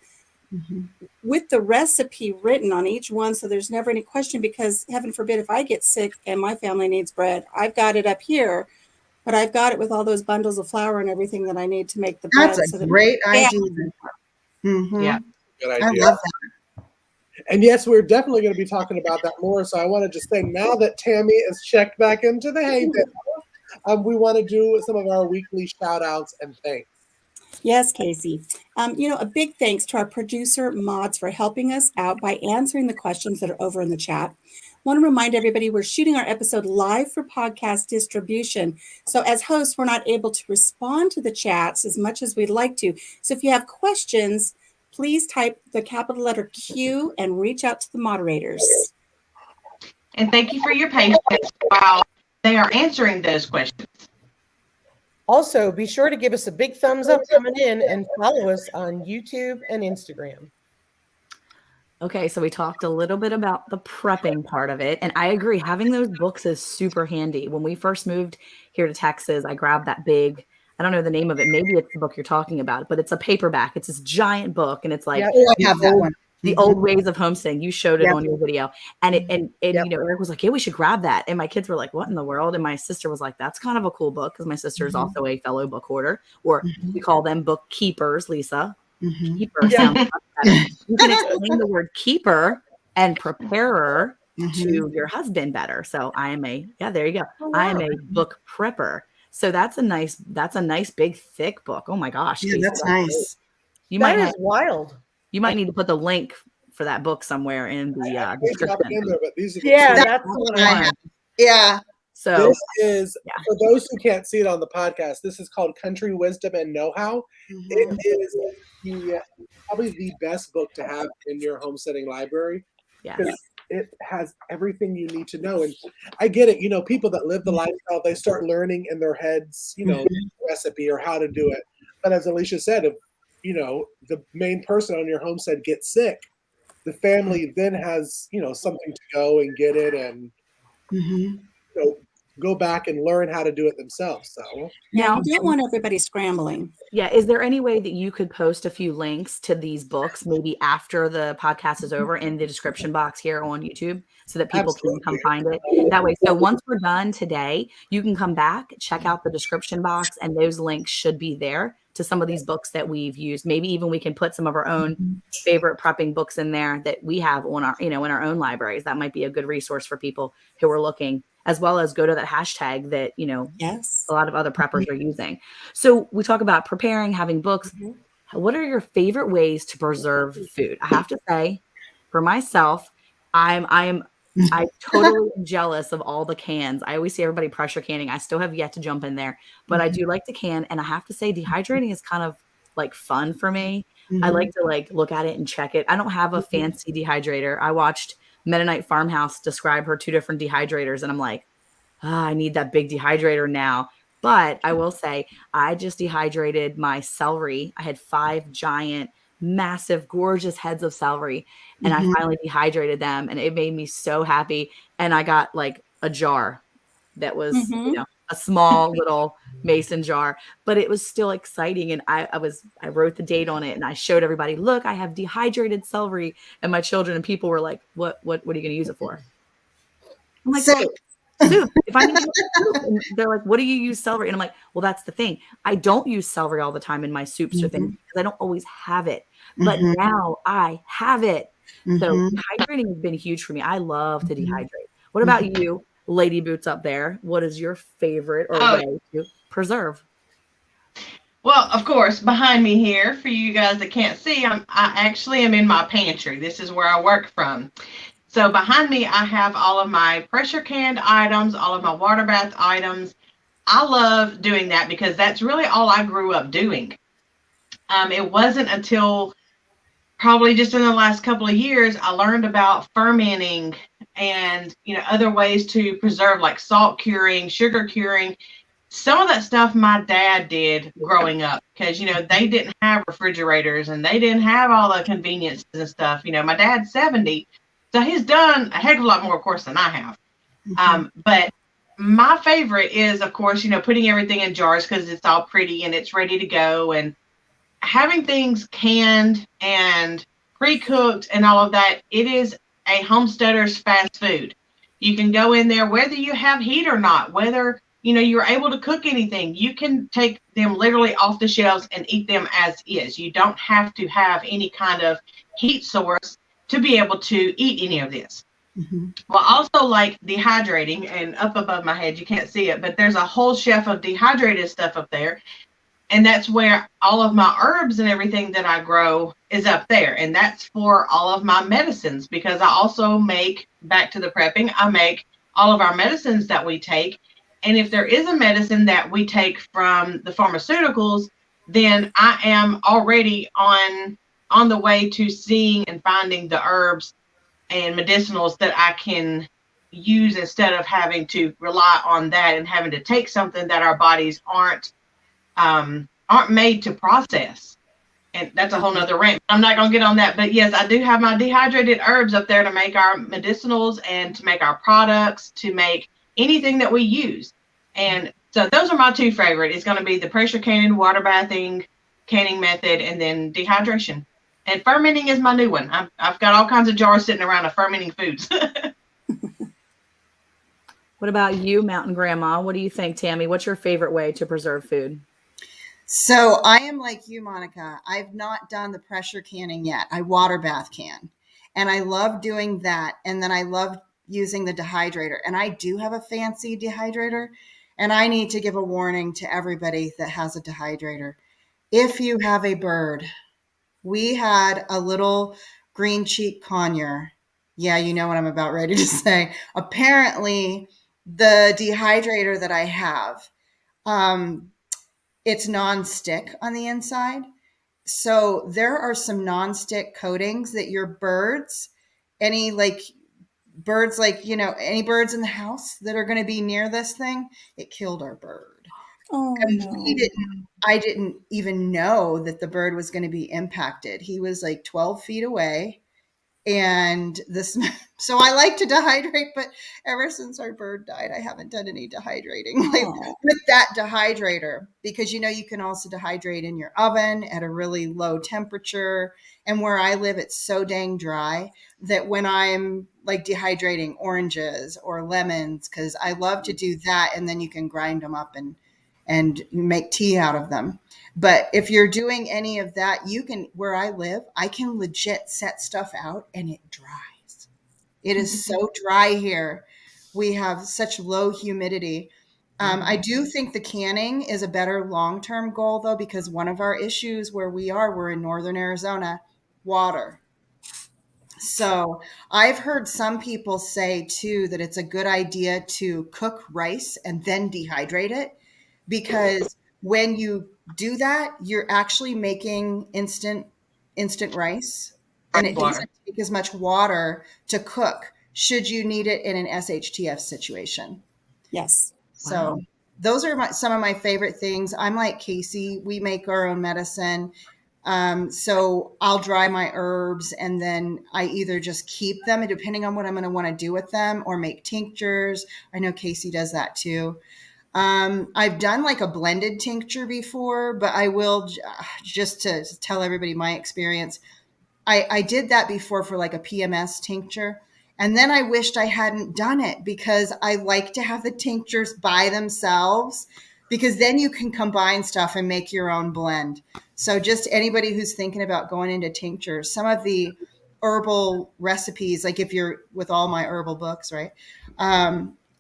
with the recipe written on each one. So there's never any question, because heaven forbid if I get sick and my family needs bread, I've got it up here, but I've got it with all those bundles of flour and everything that I need to make the bread. That's a great idea. Yeah. Good idea. I love that. And yes, we're definitely going to be talking about that more. So I want to just say, now that Tammy is checked back into the hay bale, we want to do some of our weekly shout outs and thanks. Yes, Kacy. A big thanks to our producer Mods for helping us out by answering the questions that are over in the chat. Want to remind everybody we're shooting our episode live for podcast distribution. So as hosts, we're not able to respond to the chats as much as we'd like to. So if you have questions, please type the capital letter Q and reach out to the moderators. And thank you for your patience while they are answering those questions. Also, be sure to give us a big thumbs up coming in and follow us on YouTube and Instagram. Okay, so we talked a little bit about the prepping part of it. And I agree, having those books is super handy. When we first moved here to Texas, I grabbed that big, I don't know the name of it. Maybe it's the book you're talking about, but it's a paperback. It's this giant book. And it's like, I have that one. The old ways of homesteading. You showed it on your video. And Eric was like, yeah, we should grab that. And my kids were like, what in the world? And my sister was like, that's kind of a cool book, because my sister is also a fellow book hoarder, or we call them bookkeepers, Lisa. Keeper sounds much better. You can explain the word keeper and preparer to your husband better. So there you go. I am a book prepper. So that's a nice big thick book. Oh my gosh. Yeah, that's nice. That is wild. You might need to put the link for that book somewhere in the description. In there, but these are that's what I have. Yeah. So This is, yeah. for those who can't see it on the podcast, this is called Country Wisdom and Know-How. It is probably the best book to have in your homesteading library because Yes. it has everything you need to know. And I get it, people that live the lifestyle, they start learning in their heads, recipe or how to do it. But as Alicia said, if the main person on your homestead gets sick, the family then has something to go and get it and go back and learn how to do it themselves. So Yeah, you don't want everybody scrambling. Yeah. Is there any way that you could post a few links to these books maybe after the podcast is over in the description box here on YouTube so that people can come find it that way? So once we're done today, you can come back, check out the description box, and those links should be there to some of these books that we've used. Maybe even we can put some of our own favorite prepping books in there that we have on our, in our own libraries. That might be a good resource for people who are looking, as well as go to that hashtag that, Yes. a lot of other preppers are using. So we talk about preparing, having books. What are your favorite ways to preserve food? I have to say, for myself, I'm totally jealous of all the cans. I always see everybody pressure canning. I still have yet to jump in there, but I do like to can. And I have to say, dehydrating is kind of like fun for me. I like to look at it and check it. I don't have a fancy dehydrator. I watched Mennonite Farmhouse describe her 2 different dehydrators, and I'm like, I need that big dehydrator now. But I will say, I just dehydrated my celery. I had 5 giant, massive, gorgeous heads of celery, and I finally dehydrated them, and it made me so happy. And I got a jar that was, a small little mason jar, but it was still exciting. And I wrote the date on it, and I showed everybody, look, I have dehydrated celery. And my children and people were like, what are you going to use it for? I'm like, soup. If I need to soup. And they're like, what do you use celery? And I'm like, well, that's the thing. I don't use celery all the time in my soups or things because I don't always have it. But now I have it. So dehydrating has been huge for me. I love to dehydrate. What about you, Lady Boots up there? What is your favorite way to preserve? Well, of course, behind me here, for you guys that can't see, I actually am in my pantry. This is where I work from. So behind me, I have all of my pressure canned items, all of my water bath items. I love doing that because that's really all I grew up doing. It wasn't until probably just in the last couple of years, I learned about fermenting and, other ways to preserve, like salt curing, sugar curing. Some of that stuff my dad did growing up because, they didn't have refrigerators and they didn't have all the conveniences and stuff. My dad's 70. So he's done a heck of a lot more, of course, than I have. But my favorite is, of course, putting everything in jars because it's all pretty and it's ready to go. And having things canned and pre-cooked and all of that, it is a homesteader's fast food. You can go in there, whether you have heat or not, whether, you're able to cook anything, you can take them literally off the shelves and eat them as is. You don't have to have any kind of heat source to be able to eat any of this. Well, also like dehydrating, and up above my head, you can't see it, but there's a whole shelf of dehydrated stuff up there. And that's where all of my herbs and everything that I grow is up there. And that's for all of my medicines, because I also make, back to the prepping, I make all of our medicines that we take. And if there is a medicine that we take from the pharmaceuticals, then I am already on the way to seeing and finding the herbs and medicinals that I can use instead of having to rely on that and having to take something that our bodies aren't made to process. And that's a whole nother rant. I'm not going to get on that. But yes, I do have my dehydrated herbs up there to make our medicinals and to make our products, to make anything that we use. And so those are my 2 favorite. It's going to be the pressure canning, water bathing, canning method, and then dehydration. And fermenting is my new one. I've got all kinds of jars sitting around of fermenting foods. What about you, Mountain Grandma? What do you think, Tammy? What's your favorite way to preserve food? So I am like you, Monica. I've not done the pressure canning yet. I water bath can. And I love doing that. And then I love using the dehydrator. And I do have a fancy dehydrator. And I need to give a warning to everybody that has a dehydrator. If you have a bird, we had a little green cheek conure. Yeah, you know what I'm about ready to say. Apparently, The dehydrator that I have, it's non-stick on the inside. So there are some non-stick coatings that your birds, any like birds, like, any birds in the house that are going to be near this thing, it killed our bird. Oh, And no. I didn't even know that the bird was going to be impacted. He was like 12 feet away. And so I like to dehydrate, but ever since our bird died, I haven't done any dehydrating with that dehydrator, because you can also dehydrate in your oven at a really low temperature. And where I live, it's so dang dry that when I'm like dehydrating oranges or lemons, because I love to do that, and then you can grind them up and you make tea out of them. But if you're doing any of that, where I live, I can legit set stuff out and it dries. It is so dry here. We have such low humidity. I do think the canning is a better long-term goal, though, because one of our issues where we're in northern Arizona, water. So I've heard some people say, too, that it's a good idea to cook rice and then dehydrate it, because when you do that, you're actually making instant rice, and it doesn't take as much water to cook should you need it in an SHTF situation. Yes. So those are some of my favorite things. I'm like Kacy. We make our own medicine. So I'll dry my herbs, and then I either just keep them, depending on what I'm going to want to do with them, or make tinctures. I know Kacy does that too. I've done like a blended tincture before, but I will just to tell everybody my experience. I did that before for like a PMS tincture. And then I wished I hadn't done it, because I like to have the tinctures by themselves, because then you can combine stuff and make your own blend. So just anybody who's thinking about going into tinctures, some of the herbal recipes, like if you're with all my herbal books, right?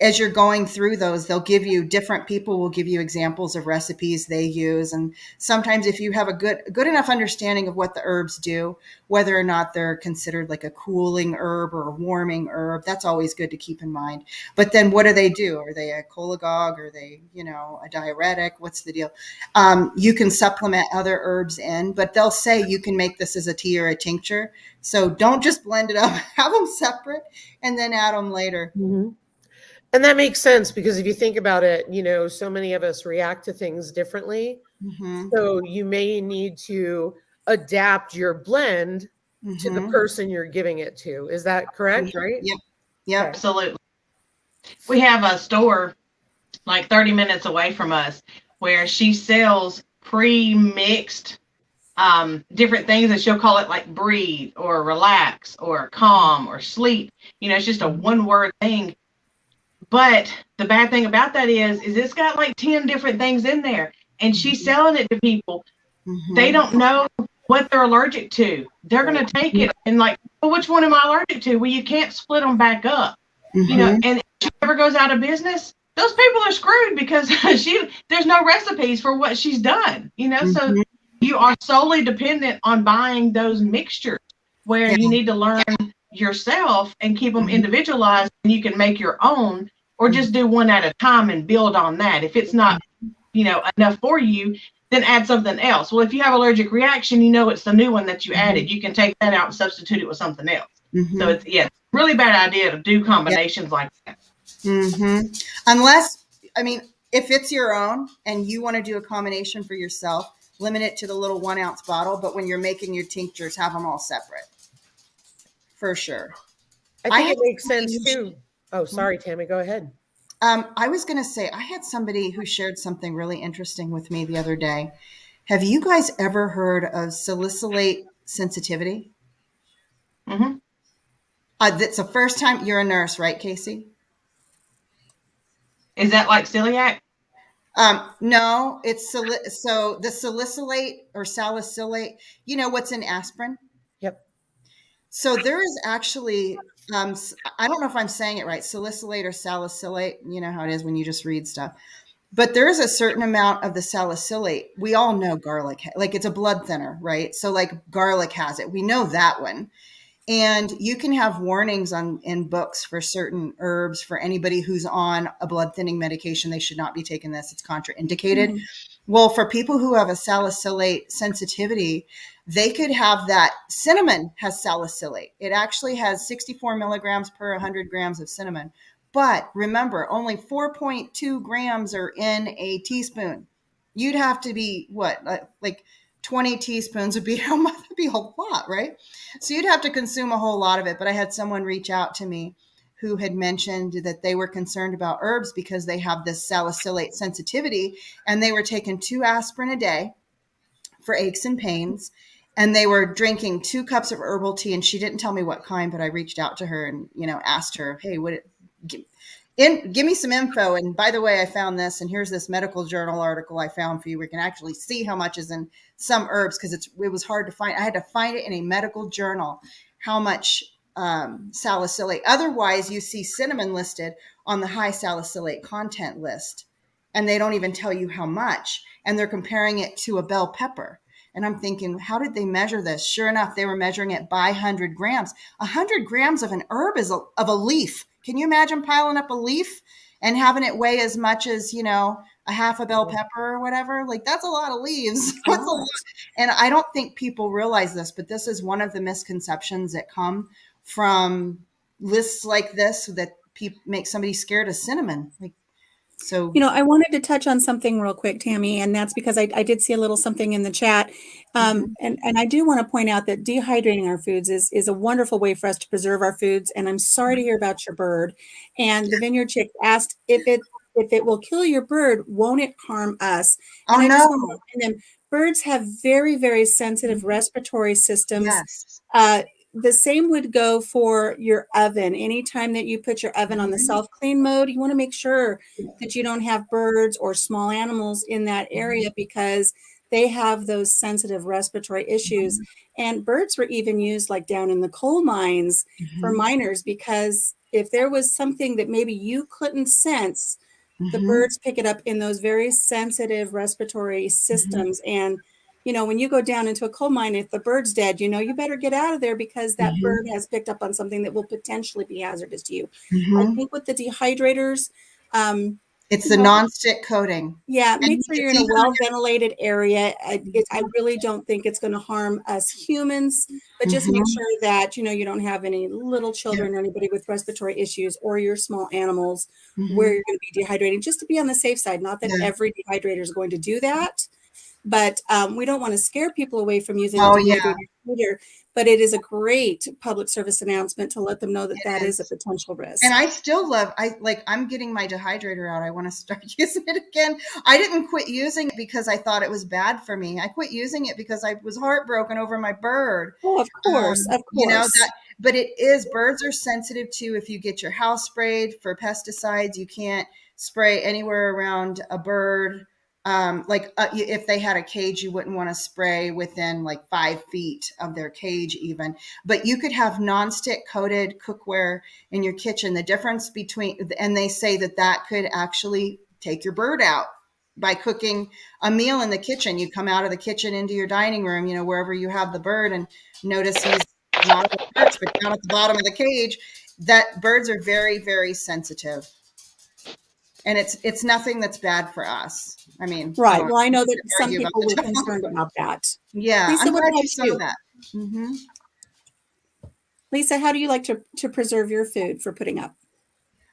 As you're going through those, different people will give you examples of recipes they use. And sometimes if you have a good enough understanding of what the herbs do, whether or not they're considered like a cooling herb or a warming herb, that's always good to keep in mind. But then what do they do? Are they a cholagogue? Are they, a diuretic? What's the deal? You can supplement other herbs in, but they'll say you can make this as a tea or a tincture. So don't just blend it up, have them separate and then add them later. Mm-hmm. And that makes sense, because if you think about it, so many of us react to things differently. Mm-hmm. So you may need to adapt your blend to the person you're giving it to. Is that correct? Right? Yep. Yep. Absolutely. We have a store like 30 minutes away from us where she sells pre-mixed different things, and she'll call it like breathe or relax or calm or sleep. It's just a one-word thing. But the bad thing about that is it's got like 10 different things in there, and she's selling it to people. Mm-hmm. They don't know what they're allergic to. They're going to take it and like, well, which one am I allergic to? Well, you can't split them back up, and if she ever goes out of business, those people are screwed, because there's no recipes for what she's done, so you are solely dependent on buying those mixtures where you need to learn yourself and keep them individualized, and you can make your own. Or just do one at a time and build on that. If it's not, enough for you, then add something else. Well, if you have allergic reaction, it's the new one that you added. You can take that out and substitute it with something else. So it's really bad idea to do combinations like that. Unless, if it's your own and you want to do a combination for yourself, limit it to the little 1 ounce bottle. But when you're making your tinctures, have them all separate. For sure. I think it makes sense too. Oh, sorry, Tammy, go ahead. I was going to say, I had somebody who shared something really interesting with me the other day. Have you guys ever heard of salicylate sensitivity? Mm-hmm. That's the first time. You're a nurse, right, Kacy? Is that like celiac? No, it's so the salicylate or salicylate, what's in aspirin? Yep. So there is actually, I don't know if I'm saying it right, salicylate or salicylate. You know how it is when you just read stuff. But there is a certain amount of the salicylate. We all know garlic, like it's a blood thinner, right? So like garlic has it. We know that one. And you can have warnings in books for certain herbs. For anybody who's on a blood thinning medication, they should not be taking this. It's contraindicated. Well, for people who have a salicylate sensitivity, they could have that. Cinnamon has salicylate. It actually has 64 milligrams per 100 grams of cinnamon. But remember, only 4.2 grams are in a teaspoon. You'd have to be like 20 teaspoons would be how much? Would be a lot, right? So you'd have to consume a whole lot of it. But I had someone reach out to me who had mentioned that they were concerned about herbs because they have this salicylate sensitivity, and they were taking 2 aspirin a day for aches and pains, and they were drinking 2 cups of herbal tea. And she didn't tell me what kind, but I reached out to her and asked her, hey, give me some info. And by the way, I found this, and here's this medical journal article I found for you. We can actually see how much is in some herbs, because it was hard to find. I had to find it in a medical journal, how much salicylate. Otherwise, you see cinnamon listed on the high salicylate content list, and they don't even tell you how much. And they're comparing it to a bell pepper. And I'm thinking, how did they measure this? Sure enough, they were measuring it by 100 grams. 100 grams of an herb is of a leaf. Can you imagine piling up a leaf and having it weigh as much as, a half a bell pepper or whatever? Like, that's a lot of leaves. That's a lot. And I don't think people realize this, but this is one of the misconceptions that come from lists like this that make somebody scared of cinnamon. So, I wanted to touch on something real quick, Tammy, and that's because I did see a little something in the chat. And I do want to point out that dehydrating our foods is a wonderful way for us to preserve our foods. And I'm sorry to hear about your bird. And the Vineyard Chick asked if it will kill your bird, won't it harm us? And I just want to remind them, birds have very, very sensitive respiratory systems. Yes. The same would go for your oven. Anytime that you put your oven on the self-clean mode, you want to make sure that you don't have birds or small animals in that area, because they have those sensitive respiratory issues. And birds were even used like down in the coal mines for miners, because if there was something that maybe you couldn't sense, the birds pick it up in those very sensitive respiratory systems. And when you go down into a coal mine, if the bird's dead, you better get out of there, because that bird has picked up on something that will potentially be hazardous to you. I think with the dehydrators, it's the nonstick coating. Yeah, make sure you're in a well-ventilated area. I really don't think it's going to harm us humans, but just make sure that, you don't have any little children or anybody with respiratory issues, or your small animals where you're going to be dehydrating, just to be on the safe side. Not that every dehydrator is going to do that, but we don't want to scare people away from using a dehydrator heater. But it is a great public service announcement to let them know that that is a potential risk. And I still I'm getting my dehydrator out. I want to start using it again. I didn't quit using it because I thought it was bad for me. I quit using it because I was heartbroken over my bird. Oh, of course. But birds are sensitive to, if you get your house sprayed for pesticides, you can't spray anywhere around a bird. If they had a cage, you wouldn't want to spray within 5 feet of their cage even. But you could have nonstick coated cookware in your kitchen. The difference and they say that could actually take your bird out by cooking a meal in the kitchen. You come out of the kitchen into your dining room, wherever you have the bird, and notice he's not at the perch, but down at the bottom of the cage. That birds are very, very sensitive. And it's nothing that's bad for us. I mean, right. Well, I know that some people were concerned about that. Yeah, Lisa, I'm what glad about you saw that. Lisa, how do you like to preserve your food for putting up?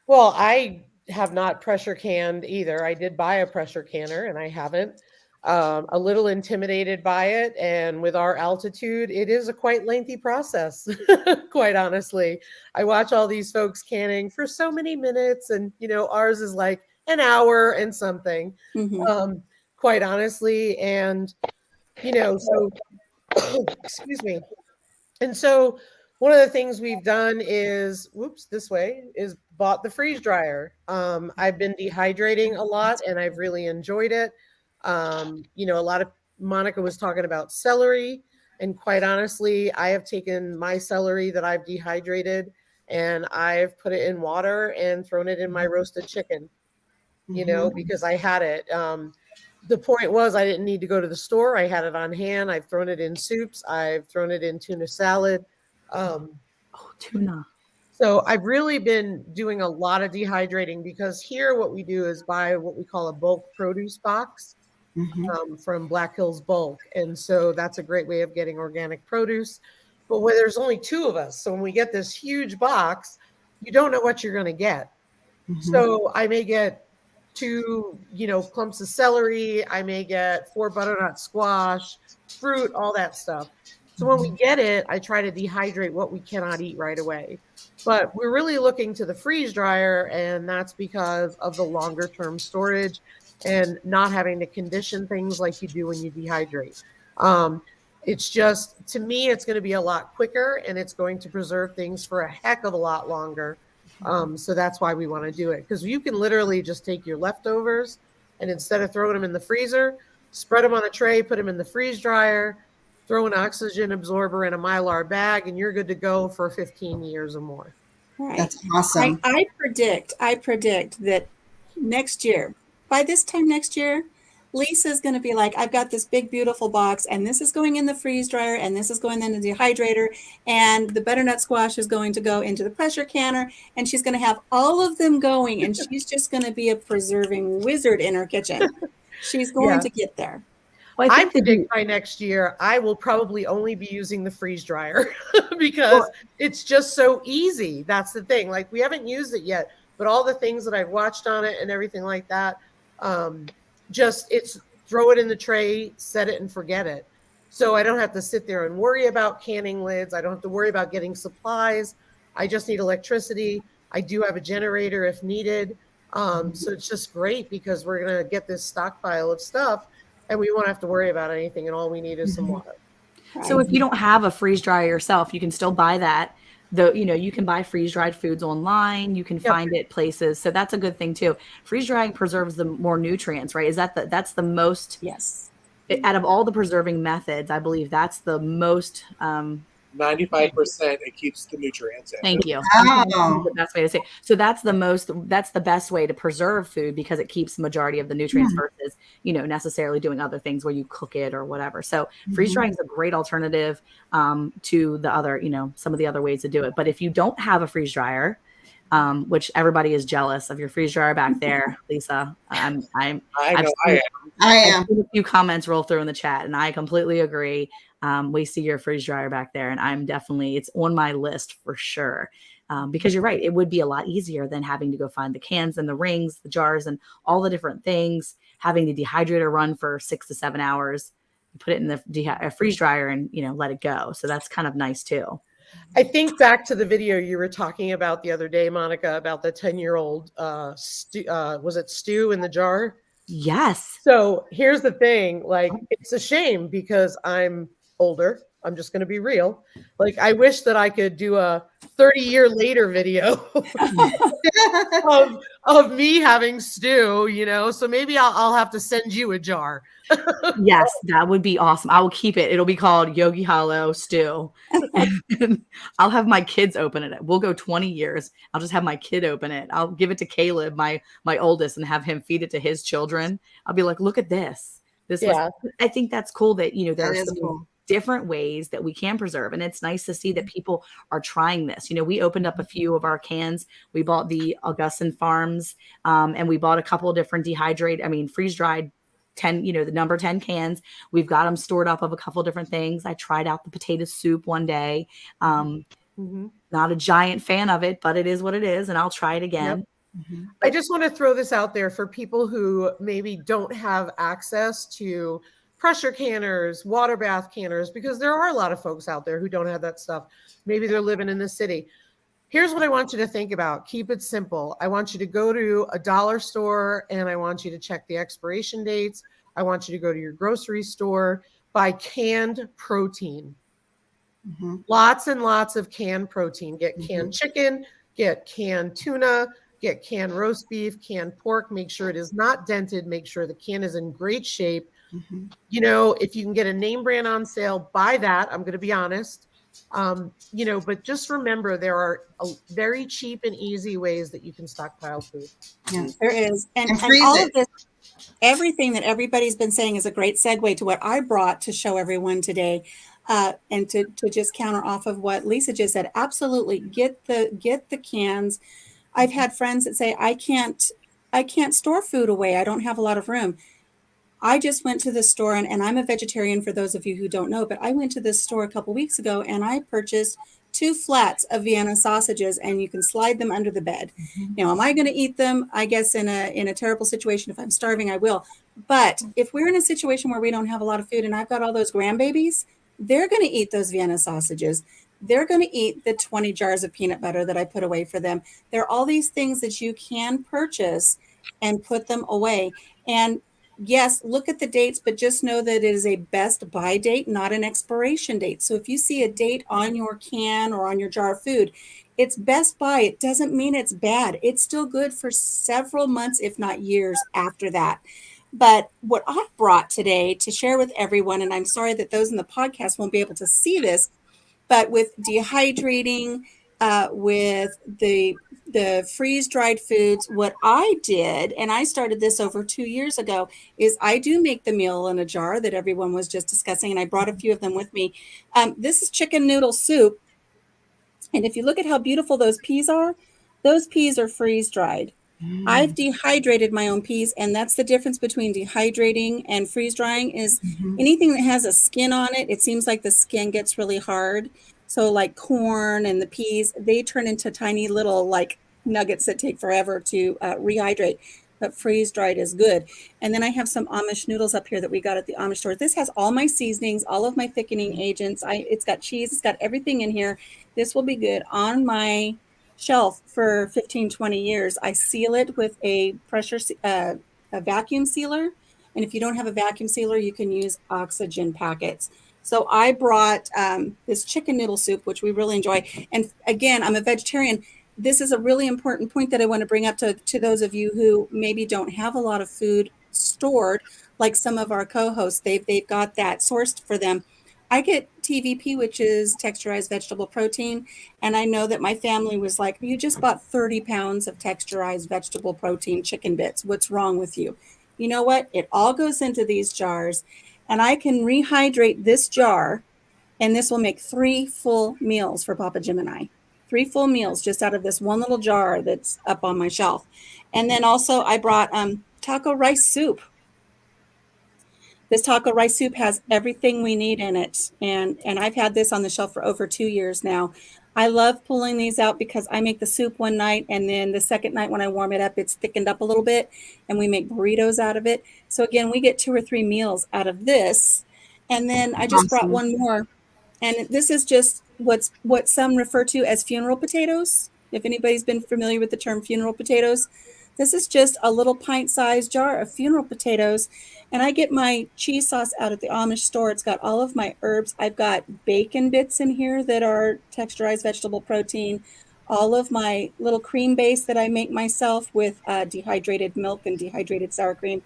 Well, I have not pressure canned either. I did buy a pressure canner, and I haven't. A little intimidated by it, and with our altitude, it is a quite lengthy process. Quite honestly, I watch all these folks canning for so many minutes, and ours is like an hour and something. Quite honestly, and so excuse me. And so one of the things we've done is bought the freeze dryer. I've been dehydrating a lot, and I've really enjoyed it. A lot of Monica was talking about celery, and quite honestly, I have taken my celery that I've dehydrated and I've put it in water and thrown it in my roasted chicken, because I had it. The point was, I didn't need to go to the store. I had it on hand. I've thrown it in soups. I've thrown it in tuna salad. Oh, tuna. So I've really been doing a lot of dehydrating because here what we do is buy what we call a bulk produce box from Black Hills Bulk. And so that's a great way of getting organic produce. But where there's only 2 of us, so when we get this huge box, you don't know what you're going to get. So I may get 2, clumps of celery. I may get 4 butternut squash, fruit, all that stuff. So when we get it, I try to dehydrate what we cannot eat right away. But we're really looking to the freeze dryer, and that's because of the longer term storage and not having to condition things like you do when you dehydrate. It's just, to me, it's going to be a lot quicker, and it's going to preserve things for a heck of a lot longer. So that's why we want to do it, because you can literally just take your leftovers and instead of throwing them in the freezer, spread them on a tray, put them in the freeze dryer, throw an oxygen absorber in a Mylar bag, and you're good to go for 15 years or more. Right. That's awesome. I predict that next year, by this time next year, Lisa's going to be like, I've got this big, beautiful box, and this is going in the freeze dryer, and this is going in the dehydrator, and the butternut squash is going to go into the pressure canner, and she's going to have all of them going, and she's just going to be a preserving wizard in her kitchen. She's going to get there. Well, I predict by next year, I will probably only be using the freeze dryer because it's just so easy. That's the thing. Like, we haven't used it yet, but all the things that I've watched on it and everything like that, it's throw it in the tray, set it and forget it. So I don't have to sit there and worry about canning lids. I don't have to worry about getting supplies. I just need electricity. I do have a generator if needed. So it's just great because we're going to get this stockpile of stuff and we won't have to worry about anything. And all we need is some water. So if you don't have a freeze dryer yourself, you can still buy that. You can buy freeze dried foods online. You can find it places. So that's a good thing too. Freeze drying preserves the more nutrients, right? That's the most, yes. Out of all the preserving methods, I believe that's the most, 95%, it keeps the nutrients in. Thank you. Oh. The best way to say it. So that's the best way to preserve food because it keeps the majority of the nutrients versus, necessarily doing other things where you cook it or whatever. So freeze drying is a great alternative to the other, some of the other ways to do it. But if you don't have a freeze dryer, which everybody is jealous of your freeze dryer back there, Lisa. I am. I've seen a few comments roll through in the chat, and I completely agree. We see your freeze dryer back there, and it's on my list for sure. Because you're right, it would be a lot easier than having to go find the cans and the rings, the jars, and all the different things. Having the dehydrator run for 6 to 7 hours, you put it in the freeze dryer, and let it go. So that's kind of nice too. I think back to the video you were talking about the other day, Monica, about the 10-year-old was it stew in the jar? Yes. So here's the thing, like, it's a shame because I'm older. I'm just going to be real. Like, I wish that I could do a 30-year later video of me having stew, so maybe I'll have to send you a jar. Yes, that would be awesome. I will keep it. It'll be called Yogi Hollow Stew. I'll have my kids open it. We'll go 20 years. I'll just have my kid open it. I'll give it to Caleb, my oldest, and have him feed it to his children. I'll be like, look at this. I think that's cool that, there are some different ways that we can preserve. And it's nice to see that people are trying this. We opened up a few of our cans. We bought the Augustin Farms, and we bought a couple of different freeze dried 10, the number 10 cans. We've got them stored up of a couple of different things. I tried out the potato soup one day. Not a giant fan of it, but it is what it is. And I'll try it again. Yep. I just want to throw this out there for people who maybe don't have access to pressure canners, water bath canners, because there are a lot of folks out there who don't have that stuff. Maybe they're living in the city. Here's what I want you to think about. Keep it simple. I want you to go to a dollar store and I want you to check the expiration dates. I want you to go to your grocery store, buy canned protein. Lots and lots of canned protein. Get canned chicken, get canned tuna, get canned roast beef, canned pork. Make sure it is not dented. Make sure the can is in great shape. If you can get a name brand on sale, buy that. I'm going to be honest. But just remember there are very cheap and easy ways that you can stockpile food. Yeah, there is. And freeze all it. of this, everything that everybody's been saying is a great segue to what I brought to show everyone today. And to just counter off of what Lisa just said, absolutely get the cans. I've had friends that say, I can't store food away. I don't have a lot of room. I just went to the store, and I'm a vegetarian for those of you who don't know, but I went to this store a couple weeks ago and I purchased 2 flats of Vienna sausages, and you can slide them under the bed. Now, am I going to eat them? I guess in a terrible situation, if I'm starving, I will. But if we're in a situation where we don't have a lot of food and I've got all those grandbabies, they're going to eat those Vienna sausages. They're going to eat the 20 jars of peanut butter that I put away for them. There are all these things that you can purchase and put them away. And yes, look at the dates, but just know that it is a best buy date, not an expiration date. So if you see a date on your can or on your jar of food, it's best buy. It doesn't mean it's bad. It's still good for several months, if not years after that. But what I brought today to share with everyone, and I'm sorry that those in the podcast won't be able to see this, but with dehydrating, with the freeze dried foods, what I did, and I started this over 2 years ago, is I do make the meal in a jar that everyone was just discussing, and I brought a few of them with me. This is chicken noodle soup, and if you look at how beautiful those peas are freeze dried. I've dehydrated my own peas, and that's the difference between dehydrating and freeze drying is anything that has a skin on it, it seems like the skin gets really hard. So like corn and the peas, they turn into tiny little like nuggets that take forever to rehydrate. But freeze dried is good. And then I have some Amish noodles up here that we got at the Amish store. This has all my seasonings, all of my thickening agents. It's got cheese, it's got everything in here. This will be good on my shelf for 15, 20 years. I seal it with a a vacuum sealer. And if you don't have a vacuum sealer, you can use oxygen packets. So I brought this chicken noodle soup, which we really enjoy. And again, I'm a vegetarian. This is a really important point that I want to bring up to those of you who maybe don't have a lot of food stored, like some of our co-hosts. They've got that sourced for them. I get TVP, which is texturized vegetable protein. And I know that my family was like, you just bought 30 pounds of texturized vegetable protein chicken bits. What's wrong with you? You know what? It all goes into these jars, and I can rehydrate this jar, and this will make 3 full meals for Papa Jim and I. 3 full meals just out of this one little jar that's up on my shelf. And then also I brought taco rice soup. This taco rice soup has everything we need in it. And I've had this on the shelf for over 2 years now. I love pulling these out because I make the soup one night, and then the second night when I warm it up, it's thickened up a little bit, and we make burritos out of it. So again, we get 2 or 3 meals out of this. And then I just brought one more. And this is just what some refer to as funeral potatoes. If anybody's been familiar with the term funeral potatoes, this is just a little pint-sized jar of funeral potatoes. And I get my cheese sauce out at the Amish store. It's got all of my herbs. I've got bacon bits in here that are texturized vegetable protein, all of my little cream base that I make myself with dehydrated milk and dehydrated sour cream,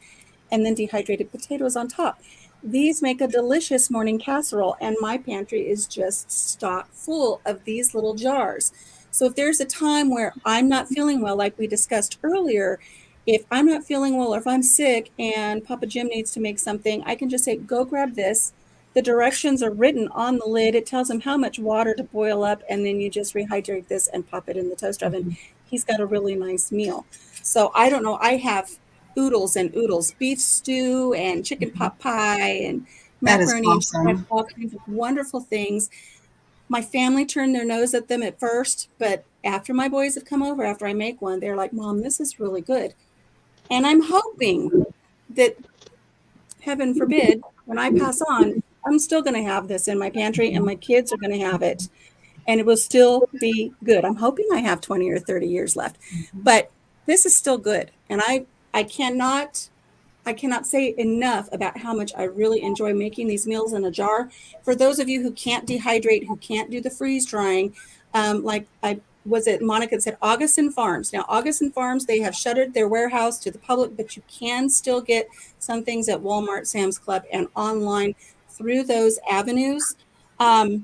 and then dehydrated potatoes on top. These make a delicious morning casserole, and my pantry is just stock full of these little jars. So if there's a time where I'm not feeling well, like we discussed earlier, if I'm not feeling well or if I'm sick and Papa Jim needs to make something, I can just say, go grab this. The directions are written on the lid. It tells him how much water to boil up, and then you just rehydrate this and pop it in the toaster oven. He's got a really nice meal. So I don't know. I have oodles and oodles, beef stew and chicken pot pie and That is macaroni and awesome. all kinds of wonderful things. My family turned their nose at them at first, but after my boys have come over, after I make one, they're like, Mom, this is really good. And I'm hoping that, heaven forbid, when I pass on, I'm still going to have this in my pantry and my kids are going to have it, and it will still be good. I'm hoping I have 20 or 30 years left, but this is still good. And I cannot say enough about how much I really enjoy making these meals in a jar. For those of you who can't dehydrate, who can't do the freeze drying, Monica said Augustin Farms. Now, Augustin Farms, they have shuttered their warehouse to the public, but you can still get some things at Walmart, Sam's Club, and online through those avenues. But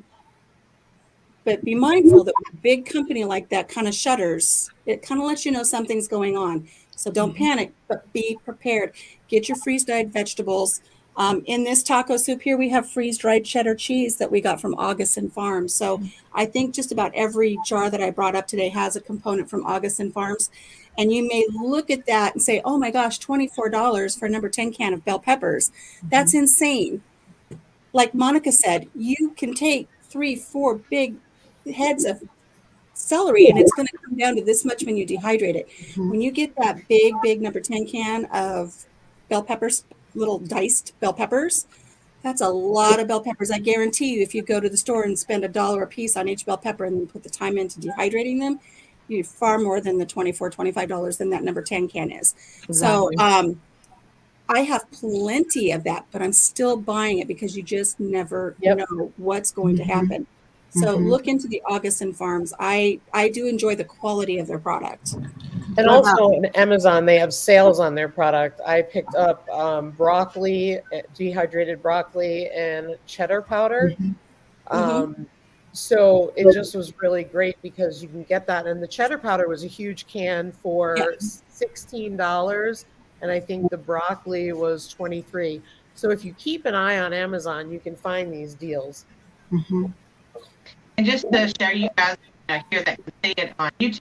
be mindful that when a big company like that kind of shutters, it kind of lets you know something's going on. So don't panic, but be prepared. Get your freeze-dried vegetables. In this taco soup here, we have freeze-dried cheddar cheese that we got from Augustin Farms. So I think just about every jar that I brought up today has a component from Augustin Farms. And you may look at that and say, oh my gosh, $24 for a number 10 can of bell peppers. That's insane. Like Monica said, you can take 3-4 big heads of celery and it's going to come down to this much when you dehydrate it. When you get that big number 10 can of bell peppers, little diced bell peppers, that's a lot of bell peppers. I guarantee you, if you go to the store and spend $1 a piece on each bell pepper and then put the time into dehydrating them, you far more than the $25 than that number 10 can is. Exactly. So I have plenty of that, but I'm still buying it because you just never know what's going to happen. So look into the Augustin Farms. I do enjoy the quality of their product. And also on Amazon, they have sales on their product. I picked up broccoli, dehydrated broccoli, and cheddar powder. So it just was really great because you can get that. And the cheddar powder was a huge can for $16. And I think the broccoli was $23. So if you keep an eye on Amazon, you can find these deals. And just to show you guys here that can see it on YouTube,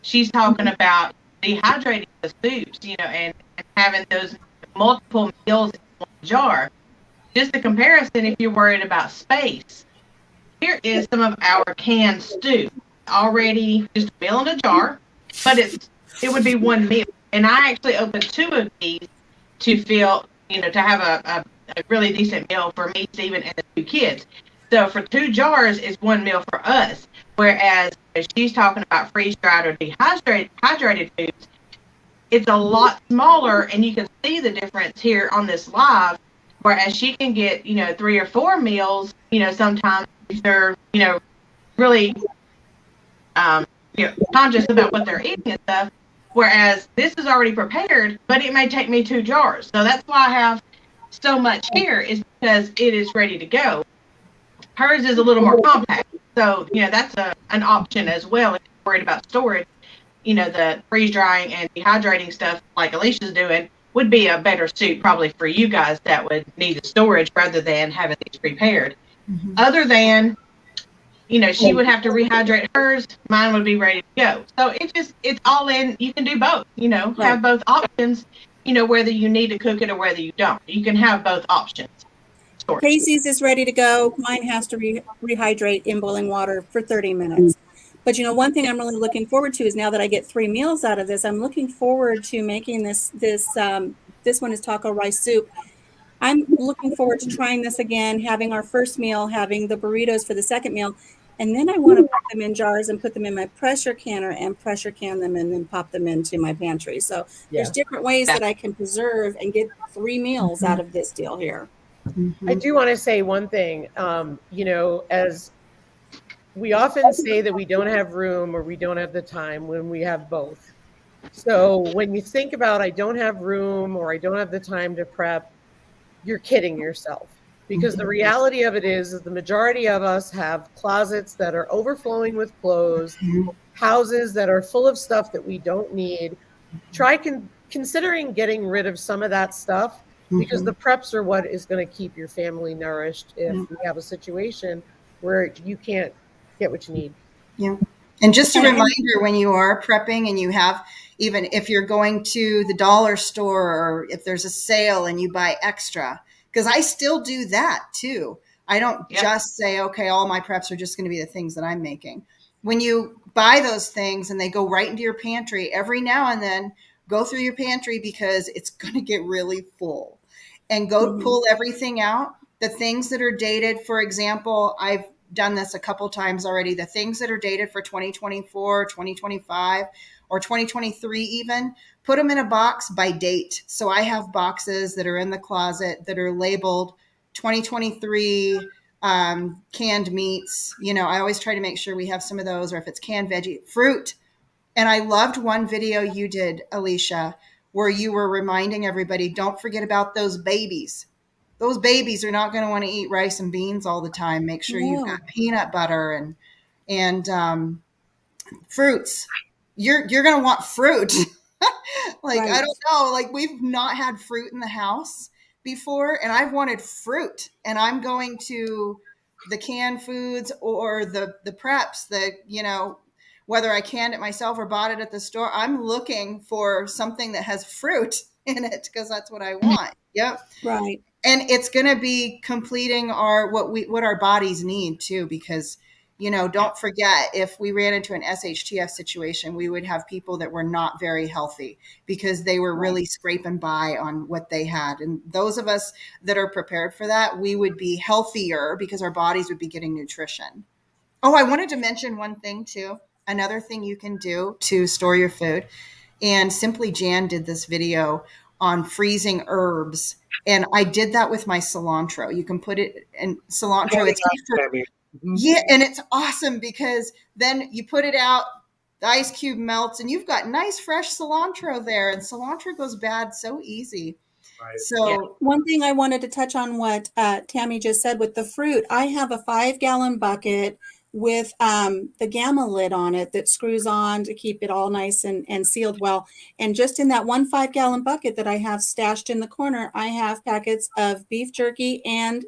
she's talking about dehydrating the soups, and having those multiple meals in one jar. Just a comparison, if you're worried about space, here is some of our canned stew. Already just a meal in a jar, but it would be one meal. And I actually opened 2 of these to feel, to have a really decent meal for me, Stephen, and the 2 kids. So for 2 jars is 1 meal for us. Whereas she's talking about freeze-dried or dehydrated foods, it's a lot smaller, and you can see the difference here on this live. Whereas she can get, 3 or 4 meals, sometimes if they're, really, conscious about what they're eating and stuff. Whereas this is already prepared, but it may take me 2 jars. So that's why I have so much here, is because it is ready to go. Hers is a little more compact. So, that's an option as well if you're worried about storage. The freeze drying and dehydrating stuff like Alicia's doing would be a better suit probably for you guys that would need the storage rather than having these prepared. Other than, she would have to rehydrate hers, mine would be ready to go. So it's all in. You can do both, have both options, whether you need to cook it or whether you don't. You can have both options. Cayce's is ready to go. Mine has to rehydrate in boiling water for 30 minutes. But one thing I'm really looking forward to is now that I get 3 meals out of this, I'm looking forward to making this one is taco rice soup. I'm looking forward to trying this again, having our first meal, having the burritos for the second meal. And then I want to put them in jars and put them in my pressure canner and pressure can them and then pop them into my pantry. So there's different ways that I can preserve and get 3 meals out of this deal here. I do want to say one thing, as we often say that we don't have room or we don't have the time when we have both. So when you think about, I don't have room or I don't have the time to prep, you're kidding yourself. Because the reality of it is the majority of us have closets that are overflowing with clothes, houses that are full of stuff that we don't need. Try considering getting rid of some of that stuff, because the preps are what is going to keep your family nourished if you have a situation where you can't get what you need. Yeah. And just a reminder, when you are prepping and you have, even if you're going to the dollar store or if there's a sale and you buy extra, because I still do that too. I don't just say, okay, all my preps are just going to be the things that I'm making. When you buy those things and they go right into your pantry, every now and then go through your pantry because it's going to get really full, and go pull everything out. The things that are dated, for example, I've done this a couple times already. The things that are dated for 2024, 2025, or 2023 even, put them in a box by date. So I have boxes that are in the closet that are labeled 2023 canned meats. I always try to make sure we have some of those, or if it's canned veggie, fruit. And I loved one video you did, Alicia, where you were reminding everybody, don't forget about those babies. Those babies are not going to want to eat rice and beans all the time. Make sure you've got peanut butter and fruits. You're going to want fruit. Like, Right. I don't know, like we've not had fruit in the house before, and I've wanted fruit, and I'm going to the canned foods or the preps that, whether I canned it myself or bought it at the store, I'm looking for something that has fruit in it because that's what I want. Yep. Right. And it's going to be completing what our bodies need too, because don't forget, if we ran into an SHTF situation, we would have people that were not very healthy because they were really scraping by on what they had. And those of us that are prepared for that, we would be healthier because our bodies would be getting nutrition. Oh, I wanted to mention one thing too. Another thing you can do to store your food. And Simply Jan did this video on freezing herbs. And I did that with my cilantro. You can put it in cilantro. It's yeah, and it's awesome because then you put it out, the ice cube melts, and you've got nice fresh cilantro there. And cilantro goes bad so easy. Right. So One thing I wanted to touch on what Tammy just said with the fruit. I have a 5-gallon bucket with the gamma lid on it that screws on to keep it all nice and sealed well. And just in that one 5-gallon bucket that I have stashed in the corner, I have packets of beef jerky and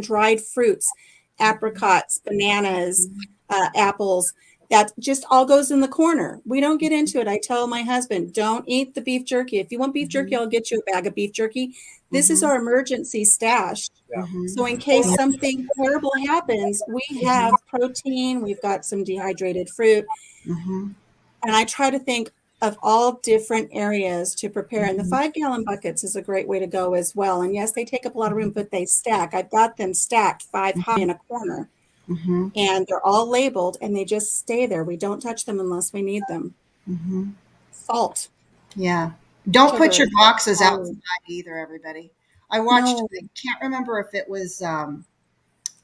dried fruits, apricots, bananas, apples. That just all goes in the corner. We don't get into it. I tell my husband, don't eat the beef jerky. If you want beef jerky, I'll get you a bag of beef jerky. This is our emergency stash. So in case something terrible happens, we have protein, we've got some dehydrated fruit. And I try to think of all different areas to prepare. And the 5-gallon buckets is a great way to go as well. And yes, they take up a lot of room, but they stack. I've got them stacked 5 high in a corner. And they're all labeled and they just stay there. We don't touch them unless we need them. Salt. yeah. Don't put your Sugar. boxes outside either, everybody. I watched, No. I can't remember if it was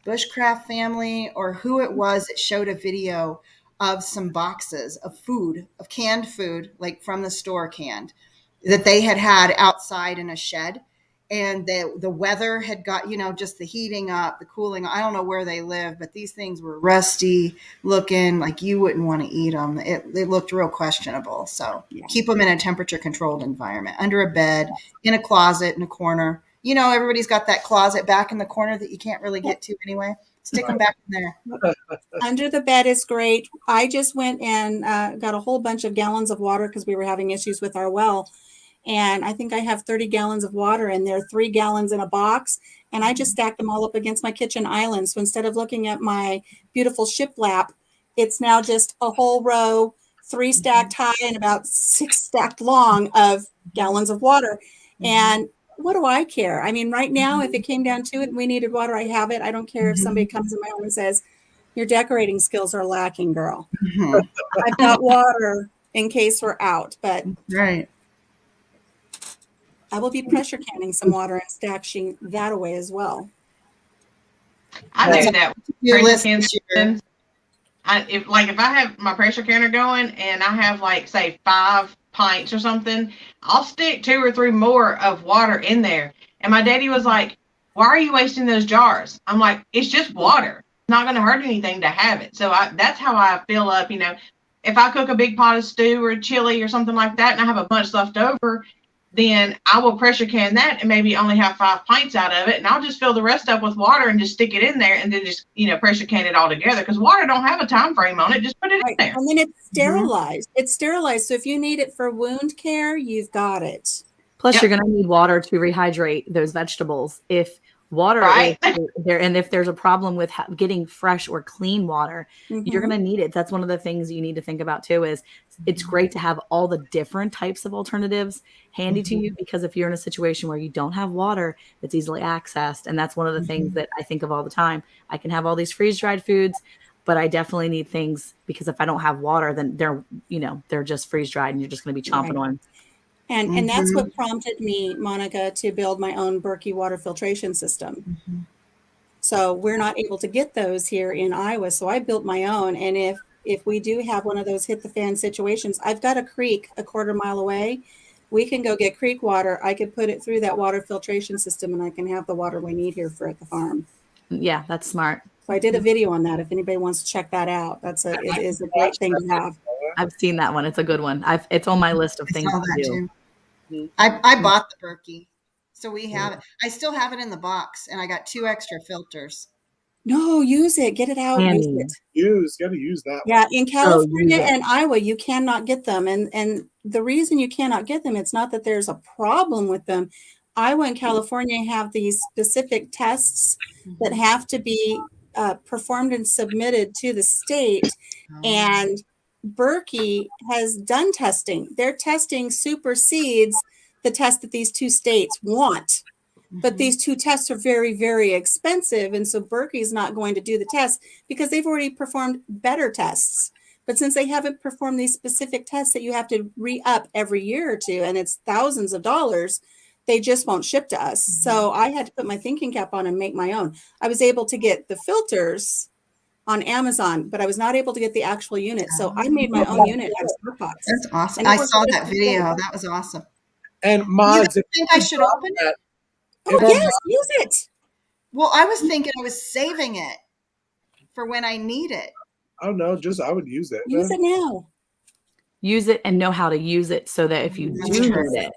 Bushcraft Family or who it was that showed a video of some boxes of food, of canned food, like from the store canned, that they had outside in a shed. And the weather had got, just the heating up, the cooling. I don't know where they live, but these things were rusty looking, like you wouldn't want to eat them. They looked real questionable. So keep them in a temperature controlled environment, under a bed, in a closet, in a corner. Everybody's got that closet back in the corner that you can't really get to anyway. Stick them back in there. Under the bed is great. I just went and got a whole bunch of gallons of water because we were having issues with our well. And I think I have 30 gallons of water and there are 3 gallons in a box. And I just stacked them all up against my kitchen island. So instead of looking at my beautiful shiplap, it's now just a whole row, 3 stacked high and about 6 stacked long of gallons of water. And what do I care? I mean, right now, if it came down to it and we needed water, I have it. I don't care if somebody comes in my home and says, your decorating skills are lacking, girl. I've got water in case we're out, but Right. I will be pressure canning some water and stashing that away as well. I do that. Your Pressure list can this year. if I have my pressure canner going and I have like say 5 pints or something, I'll stick 2 or 3 more of water in there. And my daddy was like, why are you wasting those jars? I'm like, it's just water. It's not going to hurt anything to have it. So that's how I fill up, if I cook a big pot of stew or chili or something like that and I have a bunch left over, then I will pressure can that and maybe only have 5 pints out of it. And I'll just fill the rest up with water and just stick it in there and then just, pressure can it all together. Because water don't have a time frame on it. Just put it in there. And then it's sterilized. It's sterilized. So if you need it for wound care, you've got it. Plus, you're going to need water to rehydrate those vegetables. If water is there, and if there's a problem with getting fresh or clean water, you're going to need it. That's one of the things you need to think about too. Is it's great to have all the different types of alternatives handy to you, because if you're in a situation where you don't have water that's easily accessed, and that's one of the things that I think of all the time. I can have all these freeze-dried foods, but I definitely need things, because if I don't have water, then they're just freeze-dried and you're just going to be chomping on. And that's what prompted me, Monica, to build my own Berkey water filtration system. So we're not able to get those here in Iowa. So I built my own. And if we do have one of those hit the fan situations, I've got a creek a quarter mile away. We can go get creek water. I could put it through that water filtration system and I can have the water we need here at the farm. Yeah, that's smart. So I did a video on that. If anybody wants to check that out, it is a great thing to have. I've seen that one. It's a good one. It's on my list of I things saw to that do. too. I bought the Berkey, so we have it. I still have it in the box, and I got 2 extra filters. No, use it. Get it out. Use Tammy. it. Got to use that. Yeah, in California use it. and Iowa, you cannot get them. And the reason you cannot get them, it's not that there's a problem with them. Iowa and California have these specific tests that have to be performed and submitted to the state. And Berkey has done testing. Their testing supersedes the test that these 2 states want. But these 2 tests are very, very expensive. And so Berkey's not going to do the test because they've already performed better tests. But since they haven't performed these specific tests that you have to re-up every year or 2, and it's thousands of dollars, they just won't ship to us. So I had to put my thinking cap on and make my own. I was able to get the filters on Amazon, but I was not able to get the actual unit. So I made my own unit out of Starbucks. That's awesome. And it I was saw just that video. great. That was awesome. And You mods, don't think I should open it? Oh, yes, use it. Well, I was thinking I was saving it for when I need it. oh no, I would use it. Use it now. Use it and know how to use it so that if you That's do true. need it,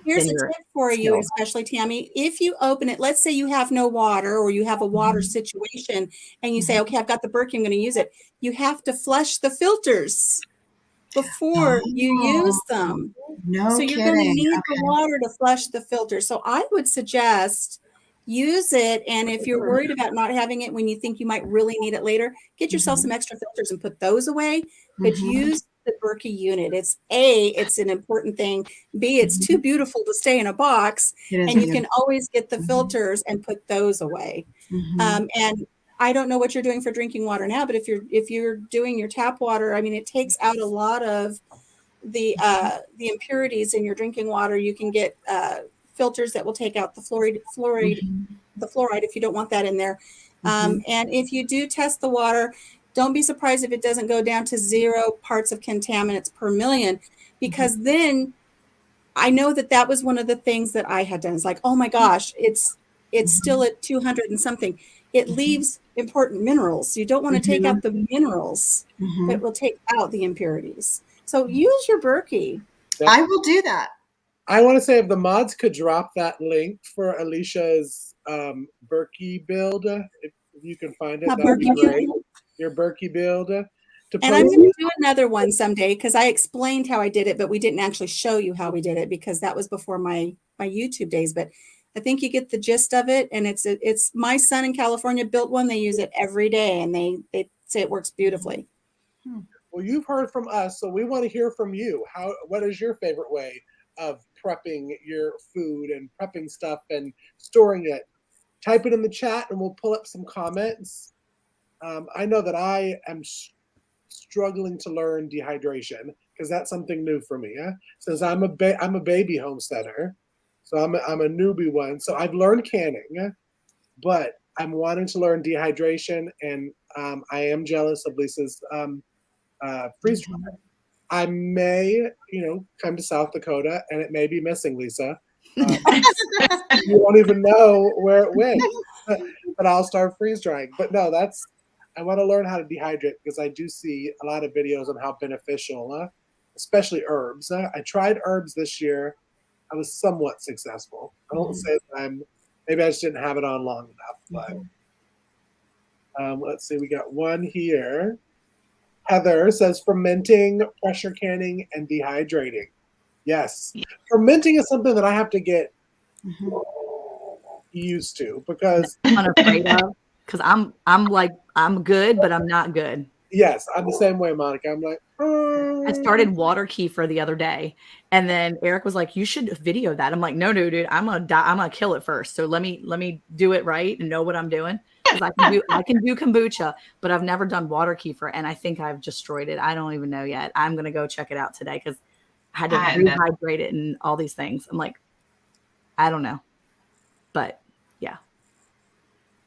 Here's Then a you're tip for you, skilled. especially Tammy. If you open it, let's say you have no water or you have a water situation and you say, okay, I've got the Berkey, I'm going to use it. You have to flush the filters before you use them. No So kidding. you're going to need Okay. the water to flush the filter. So I would suggest use it. And if you're worried about not having it when you think you might really need it later, get yourself some extra filters and put those away. But use the Berkey unit. It's an important thing. B, it's too beautiful to stay in a box. It is And you good. can always get the filters and put those away. And I don't know what you're doing for drinking water now, but if you're doing your tap water, I mean, it takes out a lot of the impurities in your drinking water. You can get filters that will take out the fluoride if you don't want that in there. And if you do test the water, don't be surprised if it doesn't go down to 0 parts of contaminants per million, because then I know that was one of the things that I had done. It's like, oh my gosh, it's still at 200 and something. It leaves important minerals. You don't want to take out the minerals, but it will take out the impurities. So use your Berkey. I will do that. I want to say if the mods could drop that link for Alicia's Berkey build, if you can find it, My that'd be Berkey great. build. Your Berkey build. And I'm going to do another one someday because I explained how I did it, but we didn't actually show you how we did it because that was before my YouTube days. But I think you get the gist of it. And it's my son in California built one. They use it every day and they say it works beautifully. Well, you've heard from us, so we want to hear from you. What is your favorite way of prepping your food and prepping stuff and storing it? Type it in the chat and we'll pull up some comments. I know that I am struggling to learn dehydration because that's something new for me. Since I'm a baby homesteader, so I'm a newbie one. So I've learned canning, but I'm wanting to learn dehydration, and I am jealous of Lisa's freeze dry. I may, come to South Dakota and it may be missing, Lisa. You won't even know where it went, but I'll start freeze drying. But no, I want to learn how to dehydrate because I do see a lot of videos on how beneficial, especially herbs. I tried herbs this year. I was somewhat successful. I won't say that maybe I just didn't have it on long enough. But let's see, we got one here. Heather says fermenting, pressure canning, and dehydrating. Yes. Fermenting is something that I have to get used to because I'm afraid of, because I'm good, but I'm not good. Yes, I'm the same way, Monica. I'm like, I started water kefir the other day, and then Eric was like, "You should video that." I'm like, "No, dude, I'm gonna die. I'm gonna kill it first. So let me do it right and know what I'm doing, because I can do kombucha, but I've never done water kefir, and I think I've destroyed it. I don't even know yet. I'm gonna go check it out today because I had to rehydrate it and all these things. I'm like, I don't know, but yeah,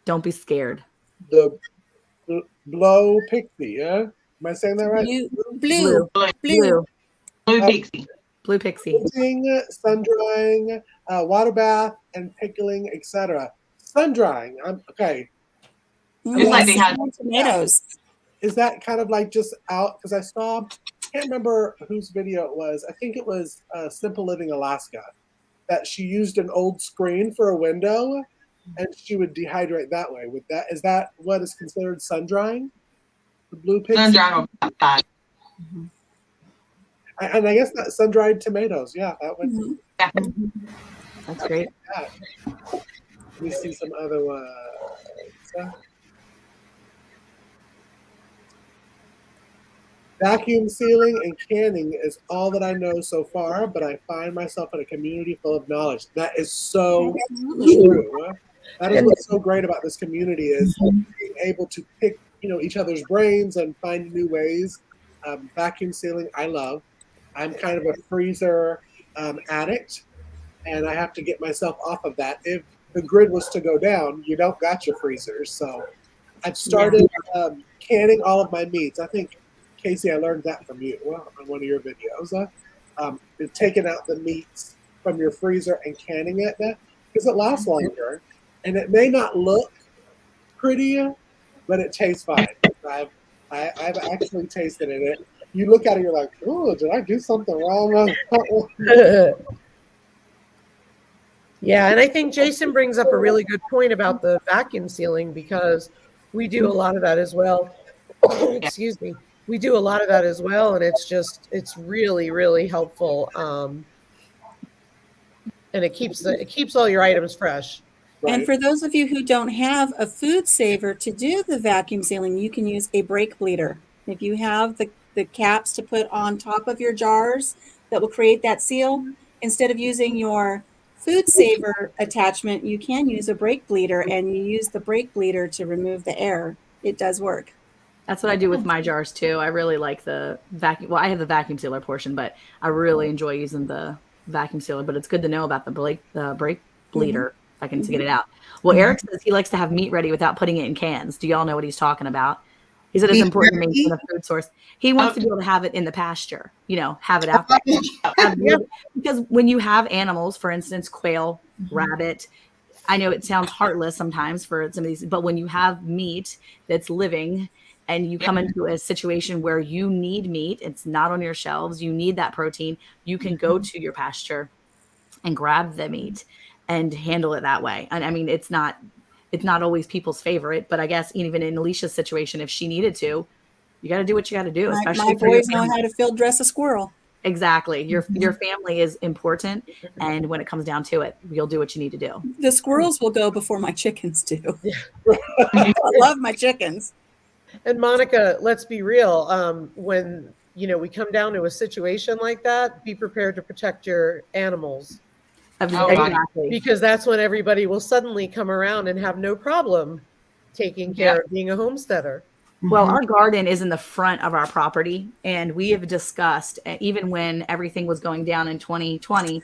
don't be scared. the blow pixie. Yeah, am I saying that right? Blue. Blue Pixie. Blue pixie. Cooking, sun drying, water bath, and pickling, etc. Sun drying. Okay. It's like they had tomatoes. Is that kind of like just out? Because I saw can't remember whose video it was. I think it was Simple Living Alaska, that she used an old screen for a window, and she would dehydrate that way. Is that what is considered sun drying? The blue pigs. Sun drying outside. And I guess that sun dried tomatoes. Yeah, that would. Mm-hmm. That's great. Let me see some other ones. Vacuum sealing and canning is all that I know so far, but I find myself in a community full of knowledge. That is so true. That is what's so great about this community, is being able to pick, each other's brains and find new ways. Vacuum sealing, I love. I'm kind of a freezer addict, and I have to get myself off of that. If the grid was to go down, you don't got your freezers. So I've started canning all of my meats. I think, Kacy, I learned that from you on one of your videos. Taking out the meats from your freezer and canning it, because it lasts longer, and it may not look prettier, but it tastes fine. I've actually tasted it. You look at it, you're like, oh, did I do something wrong? Yeah, and I think Jason brings up a really good point about the vacuum sealing, because we do a lot of that as well. Excuse me. We do a lot of that as well, and it's really, really helpful. And it keeps all your items fresh. Right. And for those of you who don't have a food saver to do the vacuum sealing, you can use a brake bleeder. If you have the caps to put on top of your jars that will create that seal, instead of using your food saver attachment, you can use a brake bleeder, and you use the brake bleeder to remove the air. It does work. That's what I do with my jars too. I really like the vacuum. Well, I have the vacuum sealer portion, but I really enjoy using the vacuum sealer. But it's good to know about the brake bleeder, if I can get it out. Well, Eric says he likes to have meat ready without putting it in cans. Do y'all know what he's talking about? He said it's important to maintain a food source. He wants to be able to have it in the pasture, have it out there. Because when you have animals, for instance, quail, rabbit, I know it sounds heartless sometimes for some of these, but when you have meat that's living and you come into a situation where you need meat, it's not on your shelves, you need that protein, you can go to your pasture and grab the meat and handle it that way. And I mean, it's not always people's favorite, but I guess even in Alicia's situation, if she needed to, you got to do what you got to do. My boys know how to field dress a squirrel. Exactly. Your family is important. And when it comes down to it, you'll do what you need to do. The squirrels will go before my chickens do. I love my chickens. And Monica, let's be real. When we come down to a situation like that, be prepared to protect your animals. Exactly. Because that's when everybody will suddenly come around and have no problem taking care of being a homesteader. Well, our garden is in the front of our property, and we have discussed, even when everything was going down in 2020,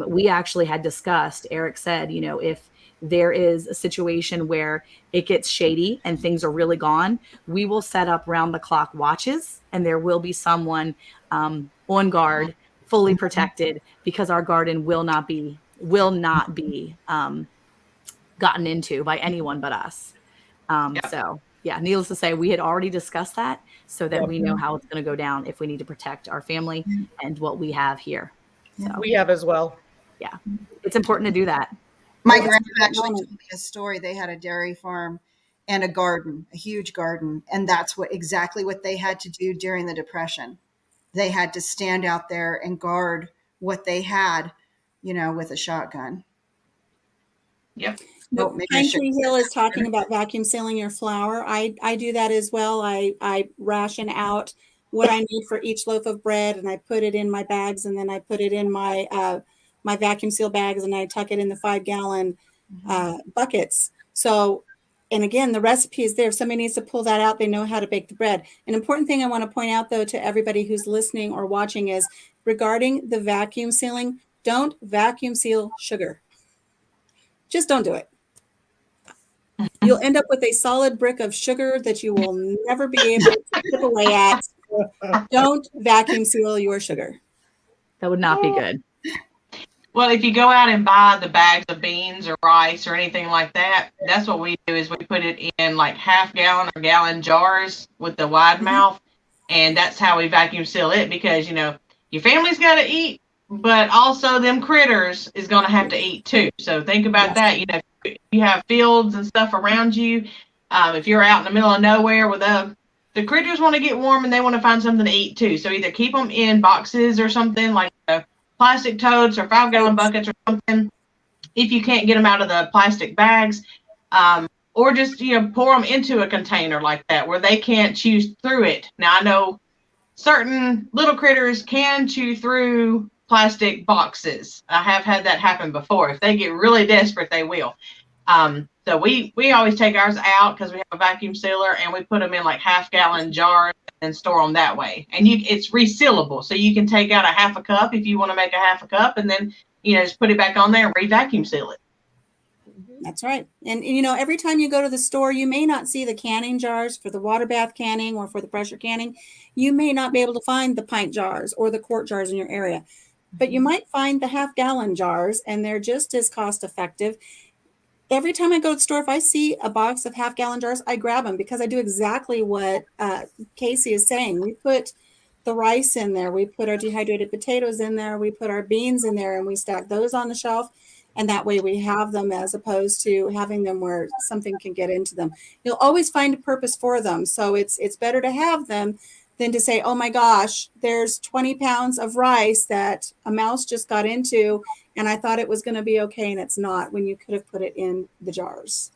we actually had discussed, Eric said, if there is a situation where it gets shady and things are really gone, we will set up round the clock watches, and there will be someone on guard, fully protected, because our garden will not be gotten into by anyone but us. So yeah, needless to say, we had already discussed that so that we know how it's going to go down if we need to protect our family and what we have here. So we have as well. Yeah, it's important to do that. My grandma actually told me a story. They had a dairy farm and a garden, a huge garden. And that's exactly what they had to do during the Depression. They had to stand out there and guard what they had, with a shotgun. Yep. Pine Tree Hill is talking about vacuum sealing your flour. I do that as well. I ration out what I need for each loaf of bread, and I put it in my bags, and then I put it in my my vacuum seal bags, and I tuck it in the 5-gallon buckets. So, and again, the recipe is there. If somebody needs to pull that out, they know how to bake the bread. An important thing I want to point out, though, to everybody who's listening or watching is regarding the vacuum sealing, don't vacuum seal sugar. Just don't do it. You'll end up with a solid brick of sugar that you will never be able to chip away at. Don't vacuum seal your sugar. That would not be good. Well, if you go out and buy the bags of beans or rice or anything like that, that's what we do is we put it in like half-gallon or gallon jars with the wide mouth, And that's how we vacuum seal it, because, you know, your family's got to eat, but also them critters is going to have to eat too. So think about that. You know, if you have fields and stuff around you, if you're out in the middle of nowhere with the critters want to get warm and they want to find something to eat too. So either keep them in boxes or something, like plastic totes or 5-gallon buckets or something, if you can't get them out of the plastic bags, or just, you know, pour them into a container like that where they can't chew through it. Now, I know certain little critters can chew through plastic boxes. I have had that happen before. If they get really desperate, they will. So we always take ours out because we have a vacuum sealer, and we put them in like 1/2-gallon jars and store them that way. And it's resealable, so you can take out a 1/2 cup if you want to make a 1/2 cup, and then, you know, just put it back on there and re-vacuum seal it. That's right. And, you know, every time you go to the store, you may not see the canning jars for the water bath canning or for the pressure canning. You may not be able to find the pint jars or the quart jars in your area, but you might find the 1/2-gallon jars, and they're just as cost effective. Every time I go to the store, if I see a box of 1/2-gallon jars, I grab them, because I do exactly what Kacy is saying. We put the rice in there. We put our dehydrated potatoes in there. We put our beans in there, and we stack those on the shelf. And that way we have them, as opposed to having them where something can get into them. You'll always find a purpose for them. So it's better to have them than to say, oh my gosh, there's 20 pounds of rice that a mouse just got into, and I thought it was going to be okay, and it's not, when you could have put it in the jars.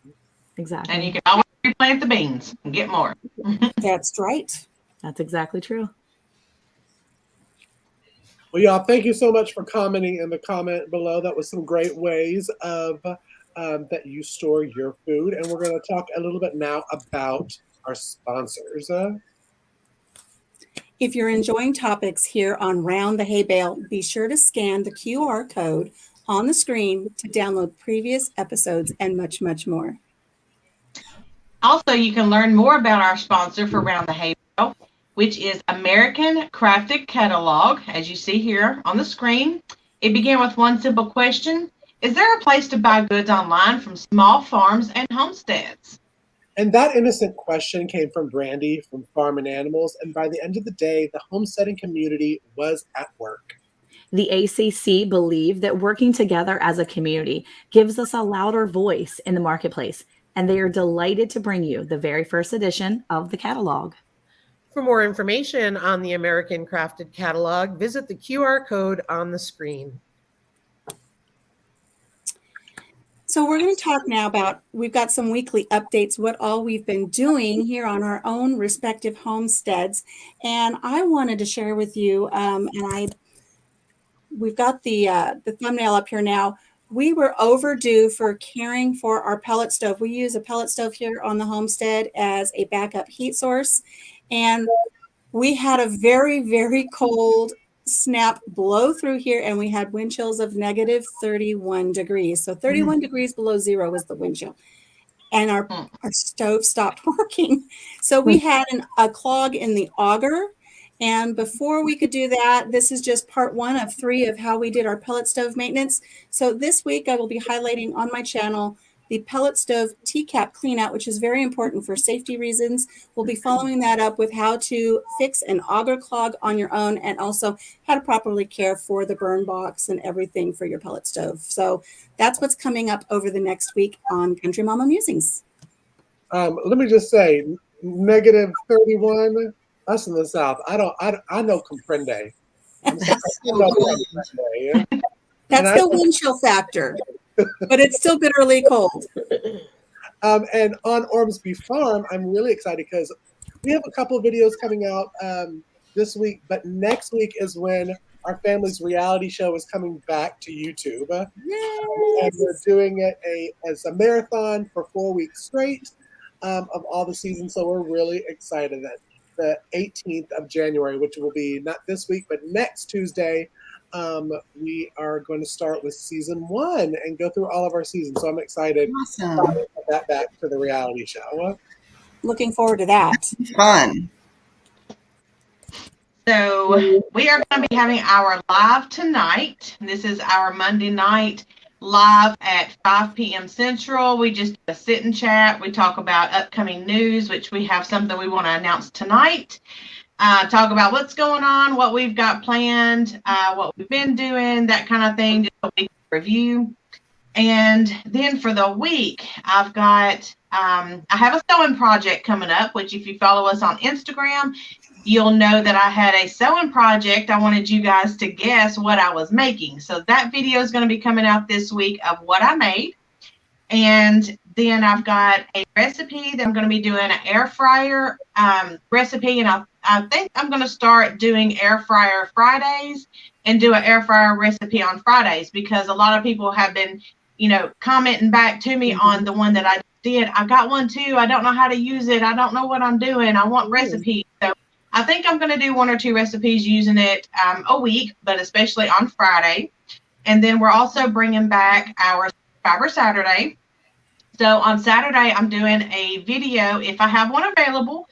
Exactly. And you can always replant the beans and get more. That's right. That's exactly true. Well, y'all, thank you so much for commenting in the comment below. That was some great ways of that you store your food. And we're going to talk a little bit now about our sponsors. If you're enjoying topics here on Round the Hay Bale, be sure to scan the QR code on the screen to download previous episodes and much, much more. Also, you can learn more about our sponsor for Round the Hay Bale, which is American Crafted Catalog, as you see here on the screen. It began with one simple question: is there a place to buy goods online from small farms and homesteads? And that innocent question came from Brandy from Farm and Animals. And by the end of the day, the homesteading community was at work. The ACC believe that working together as a community gives us a louder voice in the marketplace, and they are delighted to bring you the very first edition of the catalog. For more information on the American Crafted Catalog, visit the QR code on the screen. So we're going to talk now about, we've got some weekly updates, what all we've been doing here on our own respective homesteads. And I wanted to share with you, we've got the thumbnail up here now. We were overdue for caring for our pellet stove. We use a pellet stove here on the homestead as a backup heat source. And we had a very, very cold snap blow through here, and we had wind chills of negative 31 degrees. So 31 degrees below zero was the wind chill. And our stove stopped working. So we had a clog in the auger. And before we could do that, this is just part 1 of 3 of how we did our pellet stove maintenance. So this week I will be highlighting on my channel the pellet stove T-cap cleanout, which is very important for safety reasons. We'll be following that up with how to fix an auger clog on your own, and also how to properly care for the burn box and everything for your pellet stove. So that's what's coming up over the next week on Country Mama Musings. Let me just say, negative 31, us in the South, I know comprende. That's the wind chill factor. But it's still bitterly cold. And on Ormsby Farm, I'm really excited because we have a couple of videos coming out this week, but next week is when our family's reality show is coming back to YouTube. Yes. And we're doing it as a marathon for 4 weeks straight of all the seasons. So we're really excited that the 18th of January, which will be not this week, but next Tuesday, we are going to start with season 1 and go through all of our seasons. So I'm excited Awesome. to put that back to the reality show. Looking forward to that. Fun. So we are going to be having our live tonight. This is our Monday night live at 5 p.m. Central. We just sit and chat. We talk about upcoming news, which we have something we want to announce tonight. talk about what's going on, what we've got planned, what we've been doing, that kind of thing, just a week review. And then for the week, I've got, I have a sewing project coming up, which if you follow us on Instagram, you'll know that I had a sewing project. I wanted you guys to guess what I was making. So that video is going to be coming out this week of what I made. And then I've got a recipe that I'm going to be doing, an air fryer recipe. And I think I'm going to start doing air fryer Fridays and do an air fryer recipe on Fridays, because a lot of people have been, commenting back to me on the one that I did. I got one too. I don't know how to use it. I don't know what I'm doing. I want recipes. So I think I'm going to do 1 or 2 recipes using it a week, but especially on Friday. And then we're also bringing back our Fiber Saturday. So on Saturday, I'm doing a video, if I have one available,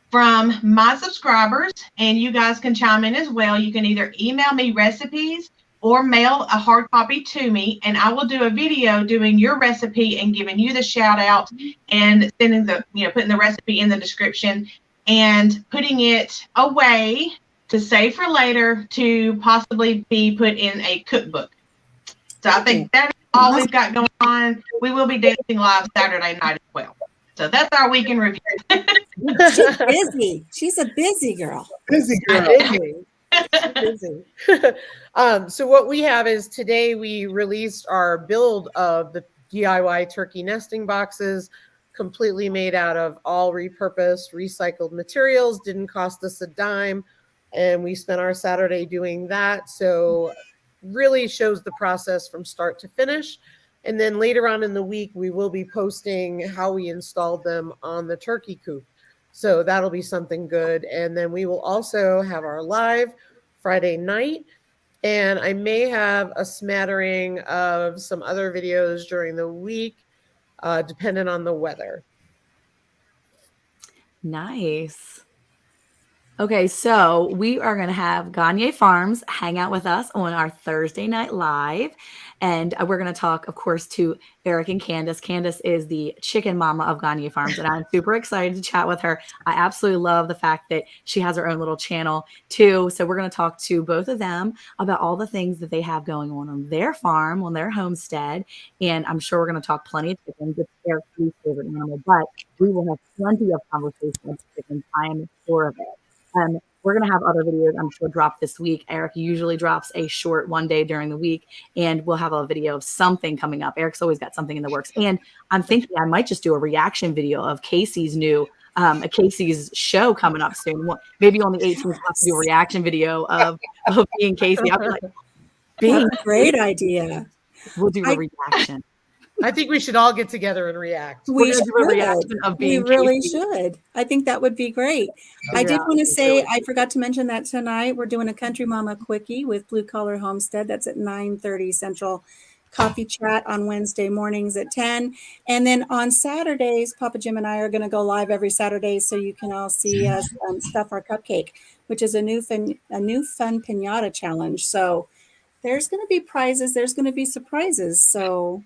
from my subscribers, and you guys can chime in as well. You can either email me recipes or mail a hard copy to me, and I will do a video doing your recipe and giving you the shout out and sending the, putting the recipe in the description and putting it away to save for later to possibly be put in a cookbook. So I think that's all we've got going on. We will be dancing live Saturday night as well. So that's our weekend review. She's busy. She's a busy girl. Busy girl. Busy. So what we have is today we released our build of the DIY turkey nesting boxes, completely made out of all repurposed, recycled materials. Didn't cost us a dime, and we spent our Saturday doing that. So really shows the process from start to finish. And then later on in the week, we will be posting how we installed them on the turkey coop. So that'll be something good. And then we will also have our live Friday night. And I may have a smattering of some other videos during the week, depending on the weather. Nice. Okay, so we are going to have Gagne Farms hang out with us on our Thursday night live. And we're going to talk, of course, to Eric and Candace. Candace is the chicken mama of Gagne Farms, and I'm super excited to chat with her. I absolutely love the fact that she has her own little channel, too. So we're going to talk to both of them about all the things that they have going on their farm, on their homestead. And I'm sure we're going to talk plenty of chickens. It's Eric's least favorite animal, but we will have plenty of conversation about chickens. I am sure of it. We're going to have other videos, I'm sure, drop this week. Eric usually drops a short one day during the week, and we'll have a video of something coming up. Eric's always got something in the works. And I'm thinking I might just do a reaction video of Cayce's new, Cayce's show coming up soon. Well, maybe on the 18th, we'll have to do a reaction video of being Cayce. I'll be like, That's a great idea. We'll do a reaction. I think we should all get together and react. We do a reaction of being really Cayce. should. I think that would be great. I did want to say, I forgot to mention that tonight we're doing a Country Mama Quickie with Blue Collar Homestead. That's at 9:30 Central. Coffee chat on Wednesday mornings at 10. And then on Saturdays, Papa Jim and I are going to go live every Saturday so you can all see us stuff our cupcake, which is a new fun pinata challenge. So there's going to be prizes. There's going to be surprises. So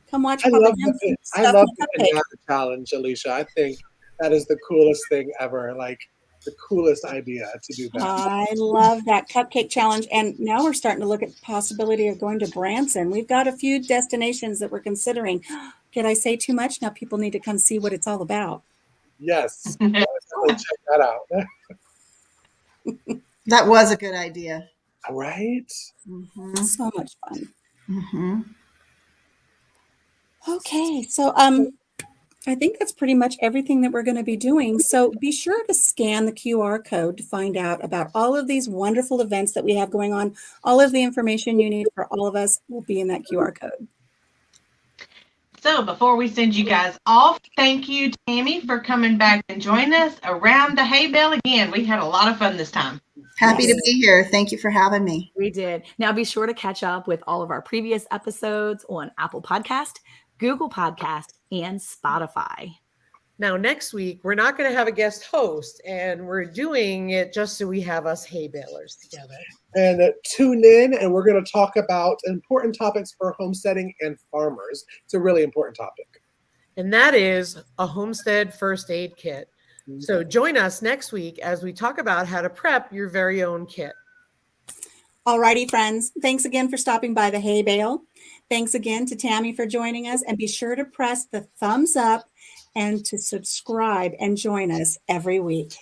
come watch. I love the pinata challenge, Alicia. I think that is the coolest thing ever. Like the coolest idea to do that. I love that cupcake challenge. And now we're starting to look at the possibility of going to Branson. We've got a few destinations that we're considering. Did I say too much? Now people need to come see what it's all about. Yes. Check that out. That was a good idea. All right. Mm-hmm. So much fun. Mm-hmm. Okay, so I think that's pretty much everything that we're going to be doing. So be sure to scan the QR code to find out about all of these wonderful events that we have going on. All of the information you need for all of us will be in that QR code. So before we send you guys off, thank you, Tammy, for coming back and joining us around the hay bale again. We had a lot of fun this time. Happy to be here. Thank you for having me. We did. Now be sure to catch up with all of our previous episodes on Apple Podcast, Google Podcast, and Spotify. Now, next week, we're not going to have a guest host, and we're doing it just so we have us hay balers together. And tune in, and we're going to talk about important topics for homesteading and farmers. It's a really important topic. And that is a homestead first aid kit. So join us next week as we talk about how to prep your very own kit. Alrighty, friends. Thanks again for stopping by the hay bale. Thanks again to Tammy for joining us, and be sure to press the thumbs up and to subscribe and join us every week.